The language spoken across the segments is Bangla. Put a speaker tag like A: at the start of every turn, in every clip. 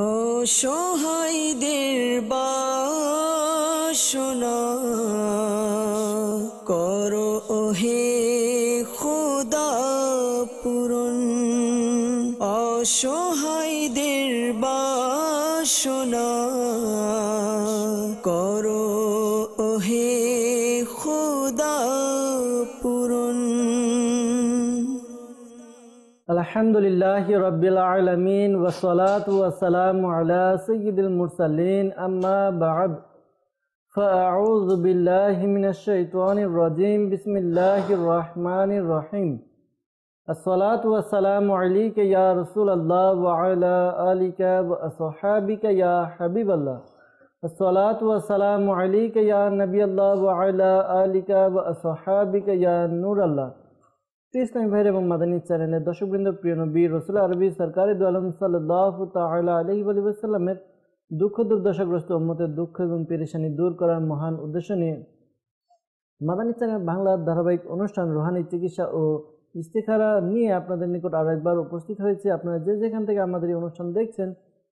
A: অসহায়দের বাসনা করো ওহে খোদা পূরণ। অসহায়দের বাসনা করো ওহে খোদা পূরণ।
B: আলহামদুলিল্লাহি রাব্বিল আলামিন ওয়াসসালাতু ওয়াসসালামু আলা সাইয়্যিদিল মুরসালিন আম্মা বা'দ ফাআউযু বিল্লাহি মিনাশ শাইতানির রাজীম বিসমিল্লাহির রহমানির রহিম। আসসালাতু ওয়াসসালামু আলাইকা ইয়া রাসূলুল্লাহ ওয়া আলা আলিকা ওয়া আসহাবিকা ইয়া হাবিবাল্লাহ। আসসালাতু ওয়াসসালামু আলাইকা ইয়া নবিয়াল্লাহ ওয়া আলা আলিকা ওয়া আসহাবিকা ইয়া নূরাল্লাহ। ইসলামী ভাইয়ের এবং মাদানী চ্যানেলের দর্শকবৃন্দ, প্রিয় নবী রাসূল আরবি সরকারে দু আলম সাল্লাল্লাহু তাআলা আলাইহি ওয়া সাল্লামের দুঃখ দুর্দশাগ্রস্ত উম্মতের দুঃখ এবং পেরেশানি দূর করার মহান উদ্দেশ্য নিয়ে মাদানী চ্যানেল বাংলার ধারাবাহিক অনুষ্ঠান রুহানি চিকিৎসা ও ইস্তেখারা নিয়ে আপনাদের নিকট আরো একবার উপস্থিত হয়েছে। আপনারা যে যেখান থেকে আমাদের এই অনুষ্ঠান দেখছেন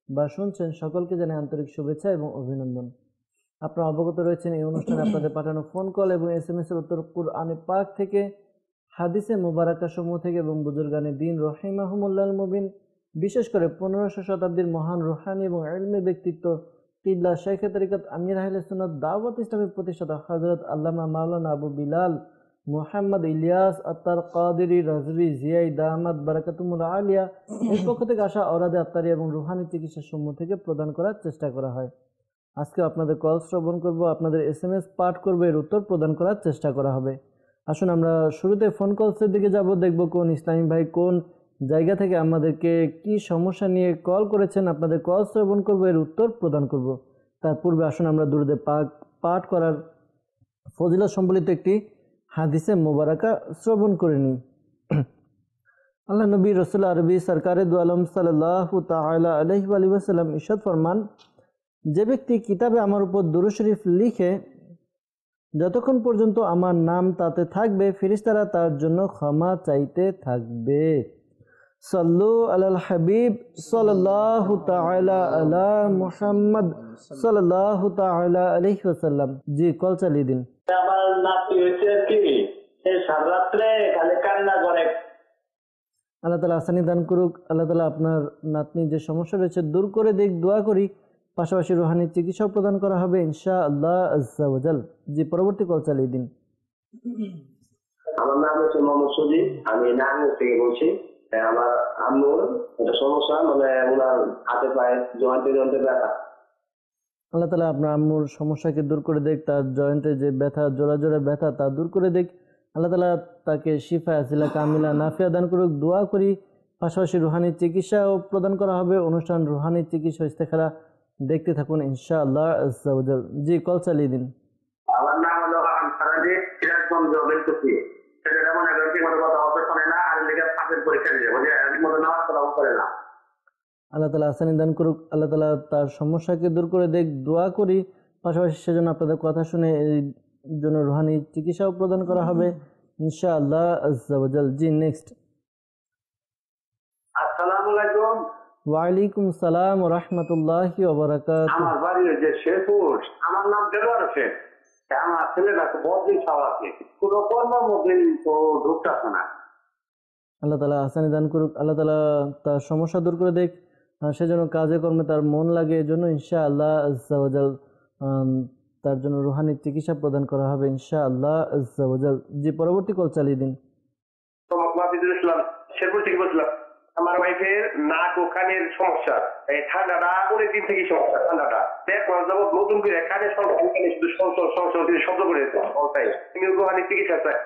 B: বা শুনছেন, সকলকে জানাই আন্তরিক শুভেচ্ছা এবং অভিনন্দন। আপনারা অবগত রয়েছেন এই অনুষ্ঠানে আপনাদের পাঠানো ফোন কল এবং SMS এর উত্তর কুরআনে পাক থেকে, হাদিসে মুবারাকা সমূহ থেকে এবং বুজুর্গানে দিন রহিমাহুমুল্লাহ মুবিন, বিশেষ করে 1500 শতাব্দীর মহান রুহানি এবং ইলমি ব্যক্তিত্ব কিবলা শাইখে তরিকত আমির আহলে সুন্নাত দাওয়াত ইসলামের প্রতিষ্ঠাতা হযরত আল্লামা মাওলানা আবু বিলাল মুহাম্মদ ইলিয়াস আত্তার কাদেরী রাজভী জিয়াই দামাত বারাকাতুমুল আলিয়া এর পক্ষ থেকে আসা অরাদে আত্মারি এবং রুহানি চিকিৎসা সমূহ থেকে প্রদান করার চেষ্টা করা হয়। আজকে আপনাদের কল শ্রবণ করব, আপনাদের SMS পাঠ করব, এর উত্তর প্রদান করার চেষ্টা করা হবে। আসুন আমরা শুরুতে ফোন কলসের দিকে যাব, দেখব কোন ইসলামী ভাই কোন জায়গা থেকে আমাদেরকে কি সমস্যা নিয়ে কল করেছেন। আপনাদের কল শ্রবণ করব, এর উত্তর প্রদান করব। তার পূর্বে আসুন আমরা দুরুদে পাক পাঠ করার ফজিলত সম্বলিত একটি হাদিসে মুবারাকা শ্রবণ করে নিই। আল্লাহ নবী রাসূল আরবি সরকারে দু আলম সাল্লাল্লাহু তাআলা আলাইহি ওয়া সাল্লাম ইরশাদ ফরমান, যে ব্যক্তি কিতাবে আমার উপর দুরূদ শরীফ লিখে যতক্ষণ পর্যন্ত আমার নাম তাতে থাকবে, ফেরেশতারা তার জন্য ক্ষমা চাইতে থাকবে। সাল্লু আলাল হাবিব সাল্লাল্লাহু তাআলা আলা মুহাম্মদ সাল্লাল্লাহু তাআলা আলাইহি ওয়াসাল্লাম। জি, কল চালিয়ে দিন।
C: আমার নাতি হয়েছে কি এই সারা রাত্রে খালি কান্না করে।
B: আল্লাহ তাআলা আসানি দান করুক। আল্লাহ তাআলা আপনার নাতনি যে সমস্যা রয়েছে দূর করে দিক, দোয়া করি। পাশাপাশি রুহানি চিকিৎসা প্রদান করা হবে ইনশাআল্লাহ আজ্জা ওয়া জাল। জি, পরবর্তী কল চালিয়ে দিন।
C: আমার নাম হচ্ছে মোহাম্মদ সুদীপ, আমি নারায়ণগঞ্জ থেকে বলছি। আমার আম্মুর একটা সমস্যা, মানে ওনার হাতে পায়ে জয়েন্টে ব্যথা।
B: আল্লাহ তাআলা আপনার আম্মুর সমস্যাকে দূর করে দেখ, তার জয়েন্টে যে ব্যথা, জোড়া জোড়া ব্যথা তা দূর করে দেখ। আল্লাহ তাআলা তাকে শিফা আসিলা কামিলা নাফিয়া দান করুক, দোয়া করি। পাশাপাশি রুহানি চিকিৎসাও প্রদান করা হবে। অনুষ্ঠান রুহানি চিকিৎসা ইস্তেখারা দেখতে থাকুন ইনশাআল্লাহ আজ্জা ওয়া জাল। জি, কল চালিয়ে দিন।
C: আমার নাম হলো আনসারাজি, সিরাজগঞ্জ বেলকুচি। সেটা মনে করেন কি মতো কথা অত শোনে না, আর লিখে পাশের পরীক্ষা দিয়ে বলে এর মতো নামাজ পড়াও করে না।
B: আল্লাহ তাআলা আসানি দান করুক। আল্লাহ তাআলা তার সমস্যাকে দূর করে দেখ, দোয়া করি। পাশাপাশি সেজন্য আপনাদের কথা শুনে এই জন্য রুহানি চিকিৎসাও প্রদান করা হবে ইনশাআল্লাহ আজ্জা ওয়া জাল। জি, নেক্সট।
C: আসসালামু আলাইকুম।
B: ওয়ালাইকুম সালাম ওয়া রাহমাতুল্লাহি ওয়া বারাকাতুহু।
C: আমার বাড়ি যে শেরপুর, আমার নাম দেলোয়ার হোসেন। আমার ছেলেটাকে বদিন খাওয়াচ্ছে, কোনো কর্মমুখী তো ঢুকতেছে না।
B: আল্লাহ তাআলা আসানি দান করুক। আল্লাহ তাআলা তার সমস্যা দূর করে দেখ, সেজন্য কাজে কর্মে তার মন লাগে, এজন্য ইনশাআল্লাহ আজ্জা ওয়া জাল তার জন্য রুহানি চিকিৎসা প্রদান করা হবে ইনশাআল্লাহ আজ্জা ওয়া জাল। জি, পরবর্তী কল চালিয়ে দিন।
C: শেরপুর থেকে বলছিলাম, আমার ওয়াইফের নাক ও কানের সমস্যা, এই ঠান্ডাটা অনেক দিন থেকে সমস্যা। ঠান্ডাটা দেখ যাবো নতুন করে কানের শুধু শব্দ করে তুমি রুহানি চিকিৎসা চাই।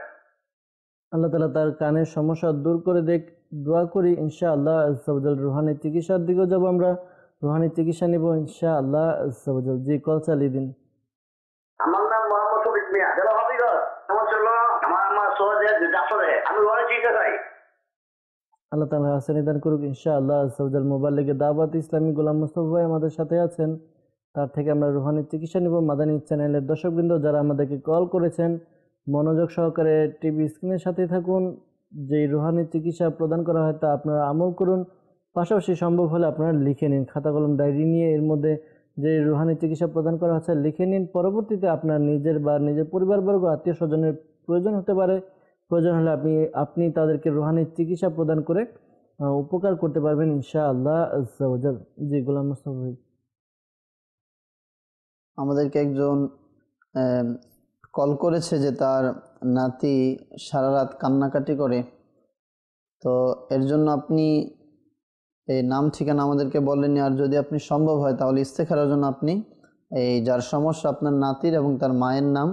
B: আল্লাহ তাআলা তার কানের সমস্যা দূর করে দেখ, দোয়া করি ইনশাআল্লাহ আজ্জা ওয়া জাল। রুহানি চিকিৎসার দিকেও যাব আমরা, রুহানি চিকিৎসা নিব ইনশাআল্লাহ আজ্জা ওয়া জাল। জি, কল চালিয়ে দিন।
C: আমার নাম মোহাম্মদ শফিক মিয়া, জেলা হবিগঞ্জ। সমস্যা হলো আমার সোহাজের ডাক্তারে, আমি রুহানি চিকিৎসা চাই।
B: আল্লাহ তাআলা আসানি দান করুক ইনশাআল্লাহ আজ্জা ওয়া জাল। মুবাল্লিগে দাওয়াত ইসলামী গোলাম মুস্তাফা ভাই আমাদের সাথে আছেন, তার থেকে আমরা রুহানি চিকিৎসা নিব। মাদানী চ্যানেলের দর্শকবৃন্দ যারা আমাদেরকে কল করেছেন, মনোযোগ সহকারে টিভি স্ক্রিনের সাথে থাকুন। যেই রুহানি চিকিৎসা প্রদান করা হয় তা আপনারা আমল করুন পাশাপাশি সম্ভব হলে আপনারা লিখে নিন, খাতা কলম ডায়েরি নিয়ে এর মধ্যে যে রুহানি চিকিৎসা প্রদান করা হচ্ছে লিখে নিন। পরবর্তীতে আপনার নিজের বা নিজের পরিবারবর্গ আত্মীয় স্বজনের প্রয়োজন হতে পারে, প্রয়োজন হলে আপনি তাদেরকে রুহানি চিকিৎসা প্রদান করে উপকার করতে পারবেন ইনশাআল্লাহ আজ্জা ওয়া জাল। জি গোলাম মোস্তফা ভাই।
D: আমাদেরকে একজন কল করেছে যে তার নাতি সারা রাত কান্নাকাটি করে, তো এর জন্য আপনি এই নাম ঠিকানা আমাদেরকে বলেননি, আর যদি আপনি সম্ভব হয় তাহলে ইস্তেখারার জন্য আপনি এই যার সমস্যা আপনার নাতির এবং তার মায়ের নাম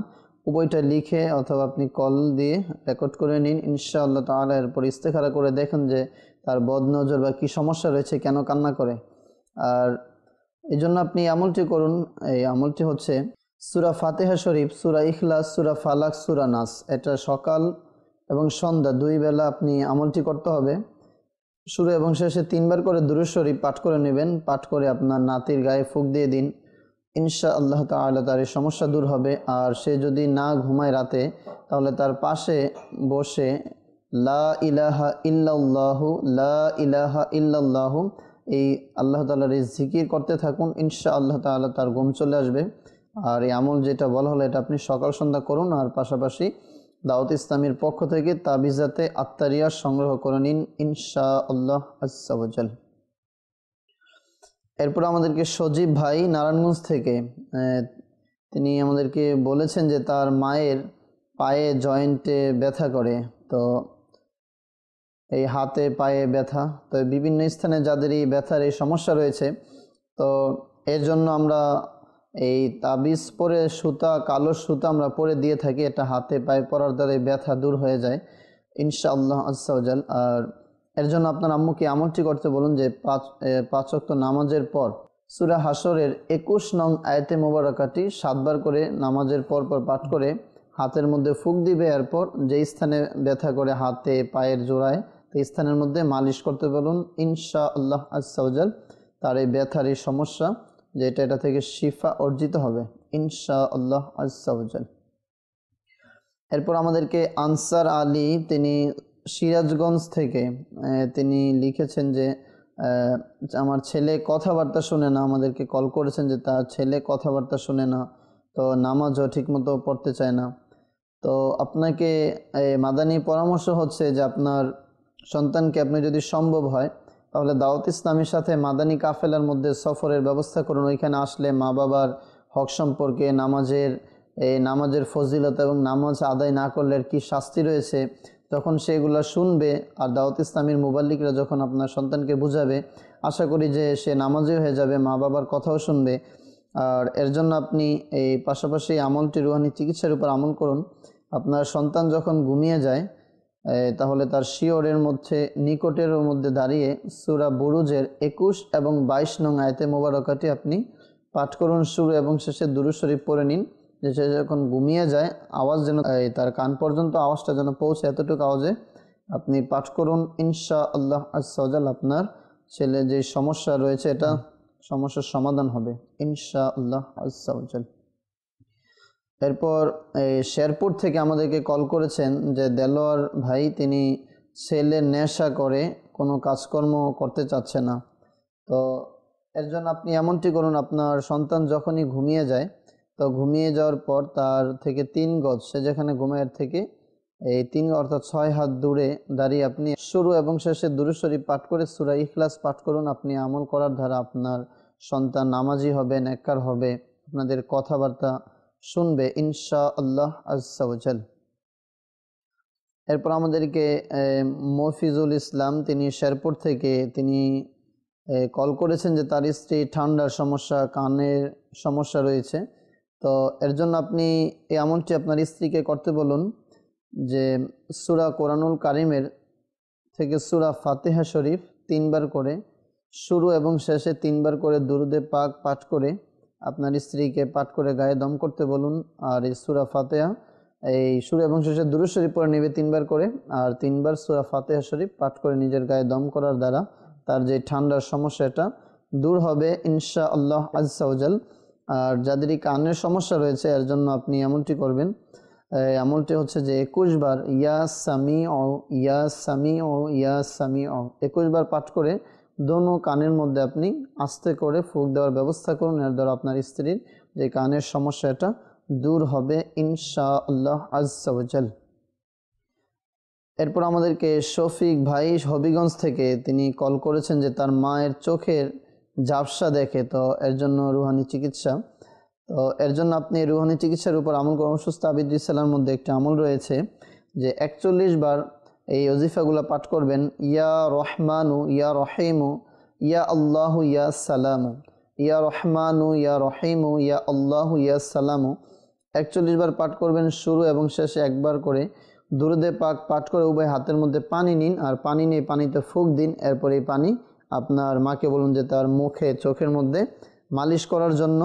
D: উভয়টা লিখে অথবা আপনি কল দিয়ে রেকর্ড করে নিন ইনশাআল্লাহ তাআলা। এরপর ইস্তেখারা করে দেখেন যে তার বদনজর বা কী সমস্যা রয়েছে, কেন কান্না করে। আর এই জন্য আপনি আমলটি করুন, এই আমলটি হচ্ছে সূরা ফাতিহা শরীফ, সূরা ইখলাস, সূরা ফালাক, সূরা নাস। এটা সকাল এবং সন্ধ্যা দুই বেলা আপনি আমলটি করতে হবে। শুরু এবং শেষে 3 বার করে দুরূদ শরীফ পাঠ করে নেবেন, পাঠ করে আপনার নাতির গায়ে ফুঁক দিয়ে দিন, ইনশাআল্লাহ তাআলা তার এই সমস্যা দূর হবে। আর সে যদি না ঘুমায় রাতে, তাহলে তার পাশে বসে লা ইলাহা ইল্লাল্লাহু লা ইলাহা ইল্লাল্লাহু এই আল্লাহ তাআলার এই জিকির করতে থাকুন, ইনশাআল্লাহ তাআলা তার ঘুম চলে আসবে। আর এই আমল যেটা বলা হলো এটা আপনি সকাল সন্ধ্যা করুন। আর পাশাপাশি দাওয়াত ইসলামীর পক্ষ থেকে তাবিজাতে আত্তারিয়া সংগ্রহ করে নিন ইনশাআল্লাহ আজ্জা ওয়া জাল। এরপর আমাদেরকে সজীব ভাই নারায়ণগঞ্জ থেকে তিনি আমাদেরকে বলেছেন যে তার মায়ের পায়ে জয়েন্টে ব্যথা করে, তো এই হাতে পায়ে ব্যথা, তো বিভিন্ন স্থানে যাদের এই ব্যথার এই সমস্যা রয়েছে, তো এর জন্য আমরা এই তাবিজ পরে সুতা, কালো সুতা আমরা পরে দিয়ে থাকি, এটা হাতে পায়ে পরার দ্বারা এই ব্যথা দূর হয়ে যায় ইনশাআল্লাহ আজ্জা ওয়া জাল। আর এর জন্য আপনার আম্মুকে আমলটি করতে বলুন যে 5 ওয়াক্ত নামাজের পর সূরা হাসরের 21 নং আয়াতে মোবারকাটি 7 বার করে নামাজের পর পাঠ করে হাতের মধ্যে ফুঁক দিবে। এরপর যে স্থানে ব্যথা করে হাতে পায়ের জোড়ায়, এই স্থানের মধ্যে মালিশ করতে বলুন ইনশাআল্লাহ আজ্জা ওয়া জাল। তার এই ব্যথার এই সমস্যা যেটা এটা থেকে শিফা অর্জিত হবে ইনশাআল্লাহ আজ্জা ওয়া জাল। এরপর আমাদেরকে আনসার আলী, তিনি সিরাজগঞ্জ থেকে তিনি লিখেছেন যে আমার ছেলে কথাবার্তা শুনে না, আমাদেরকে কল করেছেন যে তার ছেলে কথাবার্তা শুনে না, তো নামাজও ঠিকমতো পড়তে চায় না। তো আপনাকে মাদানী পরামর্শ হচ্ছে যে আপনার সন্তানকে আপনি যদি সম্ভব হয় তাহলে দাওয়াত ইসলামের সাথে মাদানী কাফেলার মধ্যে সফরের ব্যবস্থা করুন। ওইখানে আসলে মা বাবার হক সম্পর্কে, নামাজের ফজিলত এবং নামাজ আদায় না করলে কি শাস্তি রয়েছে, তখন সেগুলো শুনবে। আর দাওয়াত ইসলামীর মুবাল্লিকরা যখন আপনার সন্তানকে বুঝাবে, আশা করি যে সে নামাজি হয়ে যাবে, মা বাবার কথাও শুনবে। আর এর জন্য আপনি এই পাশাপাশি আমলটি রুহানি চিকিৎসার উপর আমল করুন। আপনার সন্তান যখন ঘুমিয়ে যায় তাহলে তার শিয়রের মধ্যে নিকটের মধ্যে দাঁড়িয়ে সূরা বুরুজের 21 এবং 22 নং আয়াতে মোবারকাটি আপনি পাঠ করুন। শুরু এবং শেষে দুরূদ শরীফ পড়ে নিন, যে সে যখন ঘুমিয়ে যায় আওয়াজ যেন তার কান পর্যন্ত আওয়াজটা যেন পৌঁছে, এতটুকু আওয়াজে আপনি পাঠ করুন ইনশাআল্লাহ আজ্জা ওয়া জাল। আপনার ছেলে যে সমস্যা রয়েছে এটা সমস্যার সমাধান হবে ইনশাআল্লাহ আজ্জা ওয়া জাল। এরপর শেরপুর থেকে আমাদেরকে কল করেছেন যে দেলোয়ার ভাই, তিনি ছেলে নেশা করে, কোনো কাজকর্ম করতে চাচ্ছে না। তো এর জন্য আপনি এমনটি করুন, আপনার সন্তান যখনই ঘুমিয়ে যায়, তো ঘুমিয়ে যাওয়ার পর তার থেকে 3 গজ, সে যেখানে ঘুমায় থেকে এই 3 অর্থাৎ 6 হাত দূরে দাঁড়িয়ে আপনি শুরু এবং শেষে দুরূদ শরীফ পাঠ করে সূরা ইখলাস পাঠ করুন। আপনি আমল করার দ্বারা আপনার সন্তান নামাজি হবে, নেককার হবে, আপনাদের কথাবার্তা শুনবে ইনশাআল্লাহ আজ্জা ওয়া জাল। এরপর আমাদেরকে মফিজুল ইসলাম, তিনি শেরপুর থেকে তিনি কল করেছেন যে তার স্ত্রী ঠান্ডার সমস্যা, কানের সমস্যা রয়েছে। তো এর জন্য আপনি এই আমলটি আপনার স্ত্রীকে করতে বলুন যে সূরা কোরআনুল কারিমের থেকে সূরা ফাতিহা শরীফ 3 বার করে শুরু এবং শেষে 3 বার করে দুরুদে পাক পাঠ করে আপনার স্ত্রীকে পাঠ করে গায়ে দম করতে বলুন। আর এই সূরা ফাতিহা এই শুরু এবং শেষে দুরূদ শরীফ পড়ে নেবে 3 বার করে, আর 3 বার সূরা ফাতিহা শরীফ পাঠ করে নিজের গায়ে দম করার দ্বারা তার যে ঠান্ডার সমস্যা এটা দূর হবে ইনশাআল্লাহ আজ্জা ওয়া জাল। আর যাদের কানের সমস্যা রয়েছে এর জন্য আপনি এমনটি করবেন, আমলটি হচ্ছে যে 21 বার ইয়া সামিউ ইয়া সামিউ ইয়া সামিউ 21 বার পাঠ করে দোনো কানের মধ্যে আপনি আস্তে করে ফুঁক দেওয়ার ব্যবস্থা করুন। এর দ্বারা আপনার স্ত্রীর যে কানের সমস্যা এটা দূর হবে ইনশাআল্লাহ আজ্জা ওয়া জাল। এরপর আমাদেরকে শফিক ভাই হবিগঞ্জ থেকে তিনি কল করেছেন যে তার মায়ের চোখের ঝাপসা দেখে, তো এর জন্য রুহানি চিকিৎসা। তো এর জন্য আপনি রুহানি চিকিৎসার উপর আমল করুন। সুস্থ আবিদ ইসলামের মধ্যে একটি আমল রয়েছে যে 41 বার এই ওজিফাগুলো পাঠ করবেন। ইয়া রহমানু ইয়া রহিমু ইয়া আল্লাহু ইয়া সালামু, ইয়া রহমানু ইয়া রহিমু ইয়া আল্লাহু ইয়া সালামু 41 বার পাঠ করবেন। শুরু এবং শেষে একবার করে দুরুদে পাক পাঠ করে উভয় হাতের মধ্যে পানি নিন, আর পানি নিয়ে পানিতে ফুঁক দিন। এরপর এই পানি আপনার মাকে বলুন যে তার মুখে চোখের মধ্যে মালিশ করার জন্য।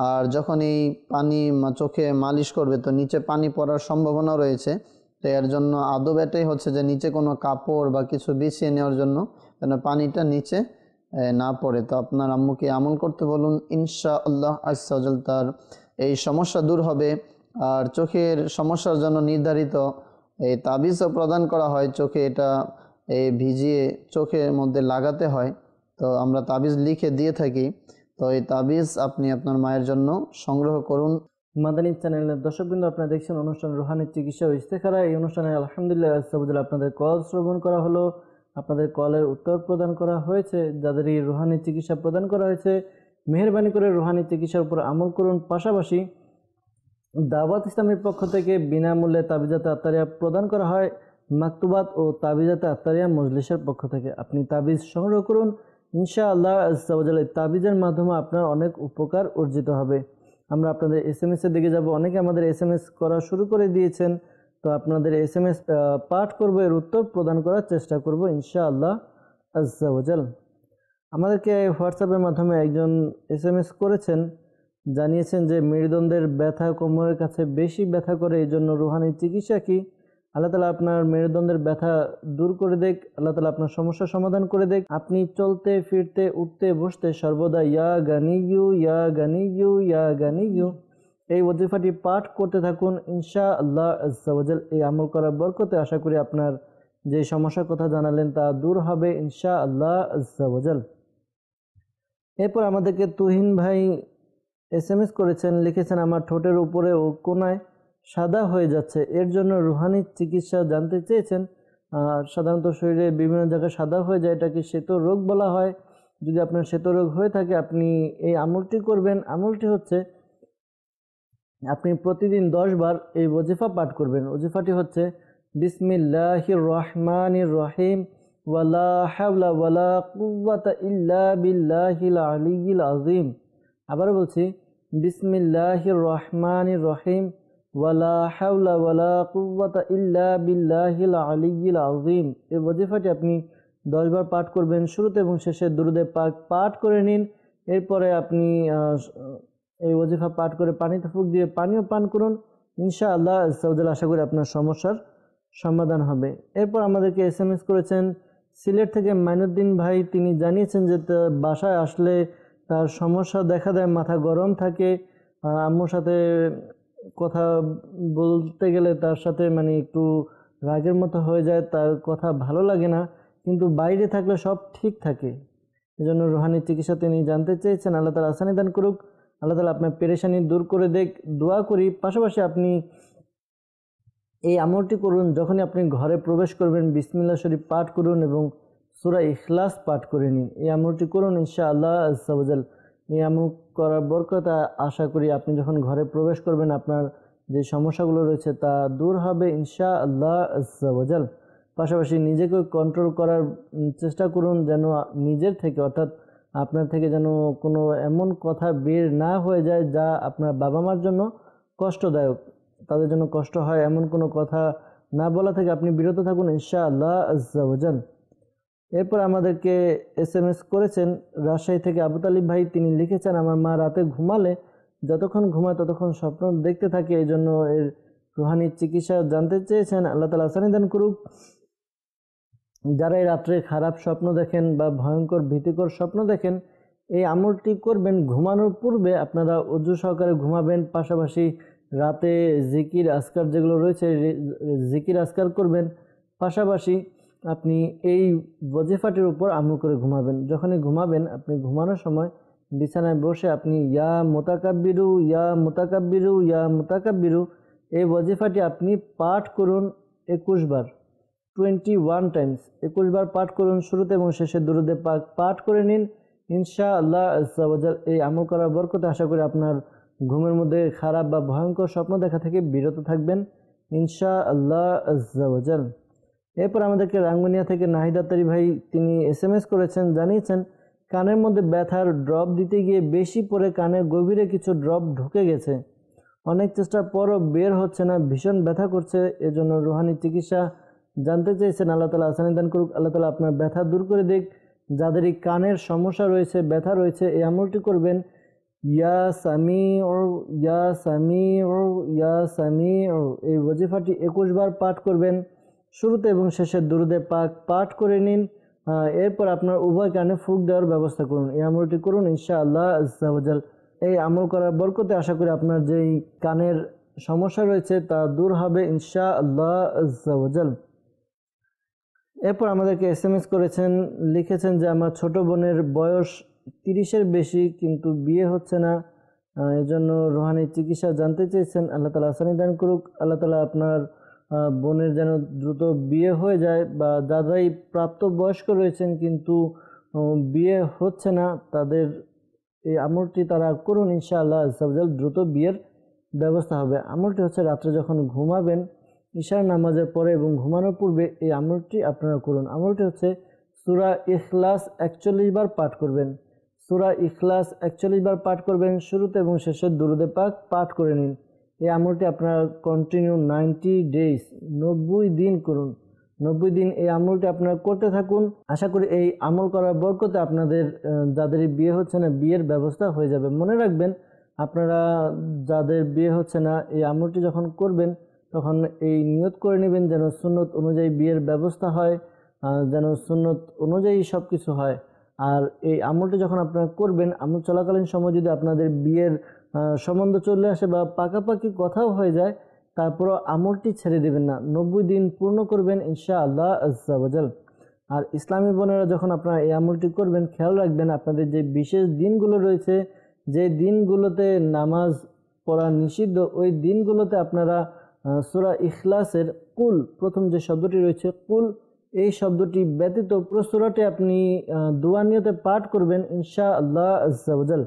D: আর যখন এই পানি চোখে মালিশ করবে তো নিচে পানি পড়ার সম্ভাবনা রয়েছে, তো এর জন্য আদব এটাই হচ্ছে যে নিচে কোনো কাপড় বা কিছু বিছিয়ে নেওয়ার জন্য যেন পানিটা নিচে না পড়ে। তো আপনার আম্মুকে আমল করতে বলুন, ইনশাআল্লাহ আজ্জা ওয়া জাল তার এই সমস্যা দূর হবে। আর চোখের সমস্যার জন্য নির্ধারিত এই তাবিজও প্রদান করা হয়, চোখে এটা এই ভিজিয়ে চোখের মধ্যে লাগাতে হয়। তো আমরা তাবিজ লিখে দিয়ে থাকি, তো এই তাবিজ আপনি আপনার মায়ের জন্য সংগ্রহ করুন।
B: মাদানী চ্যানেলের দর্শকবৃন্দ, আপনারা দেখছেন অনুষ্ঠান রুহানি চিকিৎসা ও ইস্তেখারা। এই অনুষ্ঠানে আলহামদুলিল্লাহ আজকে আপনাদের কল শ্রবণ করা হলো, আপনাদের কলের উত্তর প্রদান করা হয়েছে। যাদের এই রুহানি চিকিৎসা প্রদান করা হয়েছে, মেহেরবানি করে রুহানি চিকিৎসার উপর আমল করুন। পাশাপাশি দাওয়াত ইসলামের পক্ষ থেকে বিনামূল্যে তাবিজাতে আত্তারিয়া প্রদান করা হয় মাকতুবাত ও তাবিজাতে আত্তারিয়া মজলিসের পক্ষ থেকে। আপনি তাবিজ সংগ্রহ করুন, ইনশাআল্লাহ আজ্জা ওয়া জাল তাবিজের মাধ্যমে আপনার অনেক উপকার অর্জিত হবে। আমরা আপনাদের SMS এর দিকে যাব। অনেকে আমাদের SMS করা শুরু করে দিয়েছেন, তো আপনাদের SMS পাঠ করব, এর উত্তর প্রদান করার চেষ্টা করব ইনশাআল্লাহ আজ্জা ওয়া জাল। আমাদেরকে হোয়াটসঅ্যাপের মাধ্যমে একজন SMS করেছেন, জানিয়েছেন যে মেরুদণ্ডের ব্যথা কোমরের কাছে বেশি ব্যথা করে, এই জন্য রুহানি চিকিৎসা কি? আল্লাহ তাআলা আপনার মেরুদণ্ডের ব্যথা দূর করে দেখ, আল্লাহ তাআলা আপনার সমস্যার সমাধান করে দেখ। আপনি চলতে ফিরতে উঠতে বসতে সর্বদা ইয়া গানিয়ু ইয়া গানিয়ু ইয়া গানিয়ু এই ওজিফাটি পাঠ করতে থাকুন ইনশাআল্লাহ আজ্জা ওয়া জাল। এই আমল করার বরকতে আশা করি আপনার যে সমস্যার কথা জানালেন তা দূর হবে ইনশাআল্লাহ আজ্জা ওয়া জাল। এরপর আমাদেরকে তুহিন ভাই SMS করেছেন, লিখেছেন আমার ঠোঁটের উপরে ও কোনায় সাদা হয়ে যাচ্ছে, এর জন্য রুহানি চিকিৎসা জানতে চেয়েছেন। সাধারণত শরীরে বিভিন্ন জায়গায় সাদা হয়ে যায়, এটাকে শ্বেত রোগ বলা হয়। যদি আপনার শ্বেত রোগ হয়ে থাকে আপনি এই আমলটি করবেন। আমলটি হচ্ছে আপনি প্রতিদিন 10 বার এই ওজিফা পাঠ করবেন। ওজিফাটি হচ্ছে বিসমিল্লাহির রহমানির রহিম ওয়ালা হাওলা ওয়ালা কুওয়াতা ইল্লা বিল্লাহিল আলিয়্যিল আযীম। আবার বলছি, বিসমিল্লাহির রহমানির রহিম ওয়ালা হাওলা ওয়ালা কুওয়াতা ইল্লা বিল্লাহিল আলিয়্যিল আযীম। এই ওজিফাটি আপনি 10 বার পাঠ করবেন। শুরুতে এবং শেষে দুরুদে পাক পাঠ করে নিন। এরপরে আপনি এই ওজিফা পাঠ করে পানিতে ফুঁক দিয়ে পানিও পান করুন, ইনশাআল্লাহ আজ্জা ওয়া জাল আশা করি আপনার সমস্যার সমাধান হবে। এরপর আমাদেরকে SMS করেছেন সিলেট থেকে মাইনুদ্দিন ভাই, তিনি জানিয়েছেন যে বাসায় আসলে তার সমস্যা দেখা দেয়, মাথা গরম থাকে, আম্মুর সাথে কথা বলতে গেলে তার সাথে একটু রাগের মতো হয়ে যায়, তার কথা ভালো লাগে না, কিন্তু বাইরে থাকলে সব ঠিক থাকে। এজন্য রুহানি চিকিৎসা তিনি জানতে চেয়েছেন। আল্লাহ তাআলা আসানি দান করুক, আল্লাহ তাআলা আপনার পেরেশানি দূর করে দেখ, দোয়া করি। পাশাপাশি আপনি এই আমলটি করুন, যখনই আপনি ঘরে প্রবেশ করবেন বিসমিল্লাহ শরীফ পাঠ করুন এবং সূরা ইখলাস পাঠ করে নিন। এই আমলটি করুন ইনশাআল্লাহ আজ্জা ওয়া জাল। এই আমল করার বরকত আশা করি আপনি যখন ঘরে প্রবেশ করবেন আপনার যে সমস্যাগুলো রয়েছে তা দূর হবে ইনশাআল্লাহ আজ্জা ওয়া জাল। পাশাপাশি নিজেকে কন্ট্রোল করার চেষ্টা করুন, যেন নিজের থেকে অর্থাৎ আপনার থেকে যেন কোনো এমন কথা বের না হয়ে যায় যা আপনার বাবা মার জন্য কষ্টদায়ক, তাদের জন্য কষ্ট হয়, এমন কোনো কথা না বলা থেকে আপনি বিরত থাকুন ইনশাআল্লাহ আজ্জা ওয়া জাল। এরপর আমাদেরকে SMS করেছেন রাজশাহী থেকে আবু তালিব ভাই, তিনি লিখেছেন আমার মা রাতে ঘুমালে যতক্ষণ ঘুমায় ততক্ষণ স্বপ্ন দেখতে থাকে, এই জন্য এর রুহানি চিকিৎসা জানতে চেয়েছেন। আল্লাহ তাআলা আসানি দান করুক। যারা এই রাত্রে খারাপ স্বপ্ন দেখেন বা ভয়ঙ্কর ভীতিকর স্বপ্ন দেখেন, এই আমলটি করবেন ঘুমানোর পূর্বে। আপনারা ওযু সহকারে ঘুমাবেন, পাশাপাশি রাতে জিকির আজকার যেগুলো রয়েছে জিকির আজকার করবেন। পাশাপাশি আপনি এই ওয়াজিফাটির উপর আমল করে ঘুমাবেন। যখনই ঘুমাবেন, আপনি ঘুমানোর সময় বিছানায় বসে আপনি ইয়া মুতাকাব্বিরু ইয়া মুতাকাব্বিরু ইয়া মুতাকাব্বিরু এই ওয়াজিফাটি আপনি পাঠ করুন 21 বার, 21 টাইমস 21 বার পাঠ করুন। শুরুতে এবং শেষে দুরূদে পাক পাঠ করে নিন। ইনশাআল্লাহ আজ্জা ওয়া জাল এই আমল করার বরকতে আশা করি আপনার ঘুমের মধ্যে খারাপ বা ভয়ঙ্কর স্বপ্ন দেখা থেকে বিরত থাকবেন ইনশাআল্লাহ আজ্জা ওয়া জাল। এরপর আমাদেরকে রাঙ্গুনিয়া থেকে নাহিদ আত্তারি ভাই তিনি SMS করেছেন, জানিয়েছেন কানের মধ্যে ব্যথার ড্রপ দিতে গিয়ে বেশি পরে কানের গভীরে কিছু ড্রপ ঢুকে গেছে, অনেক চেষ্টার পরও বের হচ্ছে না, ভীষণ ব্যথা করছে, এজন্য রুহানি চিকিৎসা জানতে চেয়েছেন। আল্লাহ তাআলা আসানি দান করুক, আল্লাহ তাআলা আপনার ব্যথা দূর করে দিক। যাদের এই কানের সমস্যা রয়েছে, ব্যথা রয়েছে, এই আমলটি করবেন ইয়া সামিউ ইয়া সামিউ ইয়া সামিউ এই ওয়াজিফাটি 21 বার পাঠ করবেন। শুরুতে এবং শেষে দুরূদে পাক পাঠ করে নিন। এরপর আপনার উভয় কানে ফুঁক দেওয়ার ব্যবস্থা করুন। এই আমলটি করুন ইনশাআল্লাহ আজ্জা ওয়া জাল। এই আমল করার বরকতে আশা করি আপনার যেই কানের সমস্যা রয়েছে তা দূর হবে ইনশাআল্লাহ আজ্জা ওয়া জাল। এরপর আমাদেরকে SMS করেছেন, লিখেছেন যে আমার ছোট বোনের বয়স 30-এর বেশি কিন্তু বিয়ে হচ্ছে না, এজন্য রুহানি চিকিৎসা জানতে চেয়েছেন। আল্লাহ তাআলা আসানি দান করুক, আল্লাহ তাআলা আপনার বোনের যেন দ্রুত বিয়ে হয়ে যায়, বা যারাই প্রাপ্তবয়স্ক রয়েছেন কিন্তু বিয়ে হচ্ছে না তাদের এই আমলটি তারা করুন ইনশাআল্লাহ আজ্জা ওয়া জাল, দ্রুত বিয়ের ব্যবস্থা হবে। আমলটি হচ্ছে রাত্রে যখন ঘুমাবেন ইশার নামাজের পরে এবং ঘুমানোর পূর্বে এই আমলটি আপনারা করুন। আমলটি হচ্ছে সূরা ইখলাস 41 বার পাঠ করবেন। সূরা ইখলাস 41 বার পাঠ করবেন। শুরুতে এবং শেষে দুরূদে পাক পাঠ করে নিন। এই আমলটি আপনারা কন্টিনিউ 90 ডেজ 90 দিন করুন। 90 দিন এই আমলটি আপনারা করতে থাকুন। আশা করি এই আমল করার বরকতে আপনাদের যাদের বিয়ে হচ্ছে না বিয়ের ব্যবস্থা হয়ে যাবে। মনে রাখবেন, আপনারা যাদের বিয়ে হচ্ছে না এই আমলটি যখন করবেন তখন এই নিয়ত করে নেবেন যেন সুন্নত অনুযায়ী বিয়ের ব্যবস্থা হয়, যেন সুন্নত অনুযায়ী সব কিছু হয়। আর এই আমলটি যখন আপনারা করবেন, আমল চলাকালীন সময় যদি আপনাদের বিয়ের সম্বন্ধ চলে আসে বা পাকাপাকি কথাও হয়ে যায়, তারপরও আমলটি ছেড়ে দেবেন না, 90 দিন পূর্ণ করবেন ইনশাআল্লাহ আজ্জা ওয়া জাল। আর ইসলামী বোনেরা যখন আপনারা এই আমলটি করবেন, খেয়াল রাখবেন আপনাদের যে বিশেষ দিনগুলো রয়েছে, যে দিনগুলোতে নামাজ পড়া নিষিদ্ধ, ওই দিনগুলোতে আপনারা সূরা ইখলাসের কুল প্রথম যে শব্দটি রয়েছে কুল, এই শব্দটি ব্যতীত পুরো সূরাটি আপনি দোয়া নিয়তে পাঠ করবেন ইনশাআল্লাহ আজ্জা ওয়া জাল।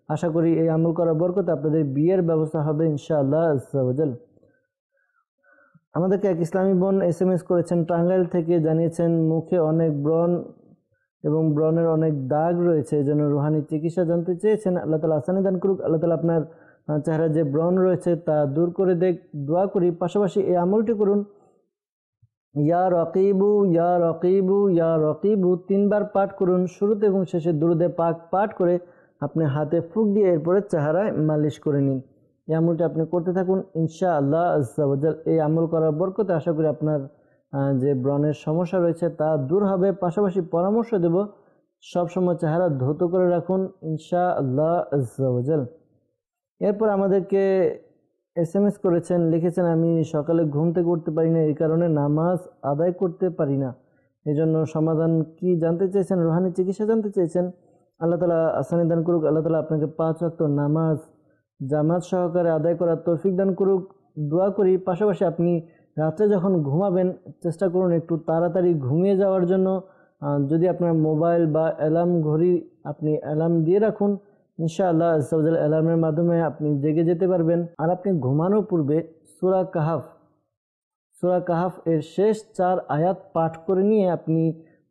B: আশা করি এই আমল করার বরকতে আপনাদের বিয়ের ব্যবস্থা হবে ইনশাআল্লাহ আজ্জা ওয়া জাল। আমাদেরকে এক ইসলামী বোন SMS করেছেন টাঙ্গাইল থেকে, জানিয়েছেন মুখে অনেক ব্রণ এবং ব্রণের অনেক দাগ রয়েছে, এজন্য রুহানি চিকিৎসা জানতে চেয়েছেন। আল্লাহ তাআলা আসানি দান করুক, আল্লাহ তাআলা আপনার চেহারা যে ব্রণ রয়েছে তা দূর করে দেখ, দোয়া করি। পাশাপাশি এই আমলটি করুন ইয়া রকিবু ইয়া রকিবু ইয়া রকিবু 3 বার পাঠ করুন। শুরুতে এবং শেষে দুরূদে পাক পাঠ করে আপনি হাতে ফুঁক দিয়ে এরপরে চেহারায় মালিশ করে নিন। এই আমলটি আপনি করতে থাকুন ইনশাআল্লাহ আজ্জা ওয়া জাল। এই আমল করার বরকতে আশা করি আপনার যে ব্রণের সমস্যা রয়েছে তা দূর হবে। পাশাপাশি পরামর্শ দেব সবসময় চেহারা ধৌত করে রাখুন ইনশাআল্লাহ আজ্জা ওয়া জাল। এরপর আমাদেরকে SMS করেছেন, লিখেছেন আমি সকালে ঘুম থেকে উঠতে পারি না, এই কারণে নামাজ আদায় করতে পারি না, এজন্য সমাধান কি জানতে চেয়েছেন, রুহানি চিকিৎসা জানতে চেয়েছেন। আল্লাহ তাআলা আসানি দান করুক, আল্লাহ তাআলা আপনাকে 5 ওয়াক্ত নামাজ জামাত সহকারে আদায় করার তৌফিক দান করুক, দোয়া করি। পাশাপাশি আপনি রাত্রে যখন ঘুমাবেন চেষ্টা করুন একটু তাড়াতাড়ি ঘুমিয়ে যাওয়ার জন্য। যদি আপনার মোবাইল বা অ্যালার্ম ঘড়ি আপনি অ্যালার্ম দিয়ে রাখুন ইনশাআল্লাহ আজ্জা ওয়া জাল, অ্যালার্মের মাধ্যমে আপনি জেগে যেতে পারবেন। আর আপনি ঘুমানোর পূর্বে সূরা কাহাফ এর শেষ 4 আয়াত পাঠ করে নিয়ে আপনি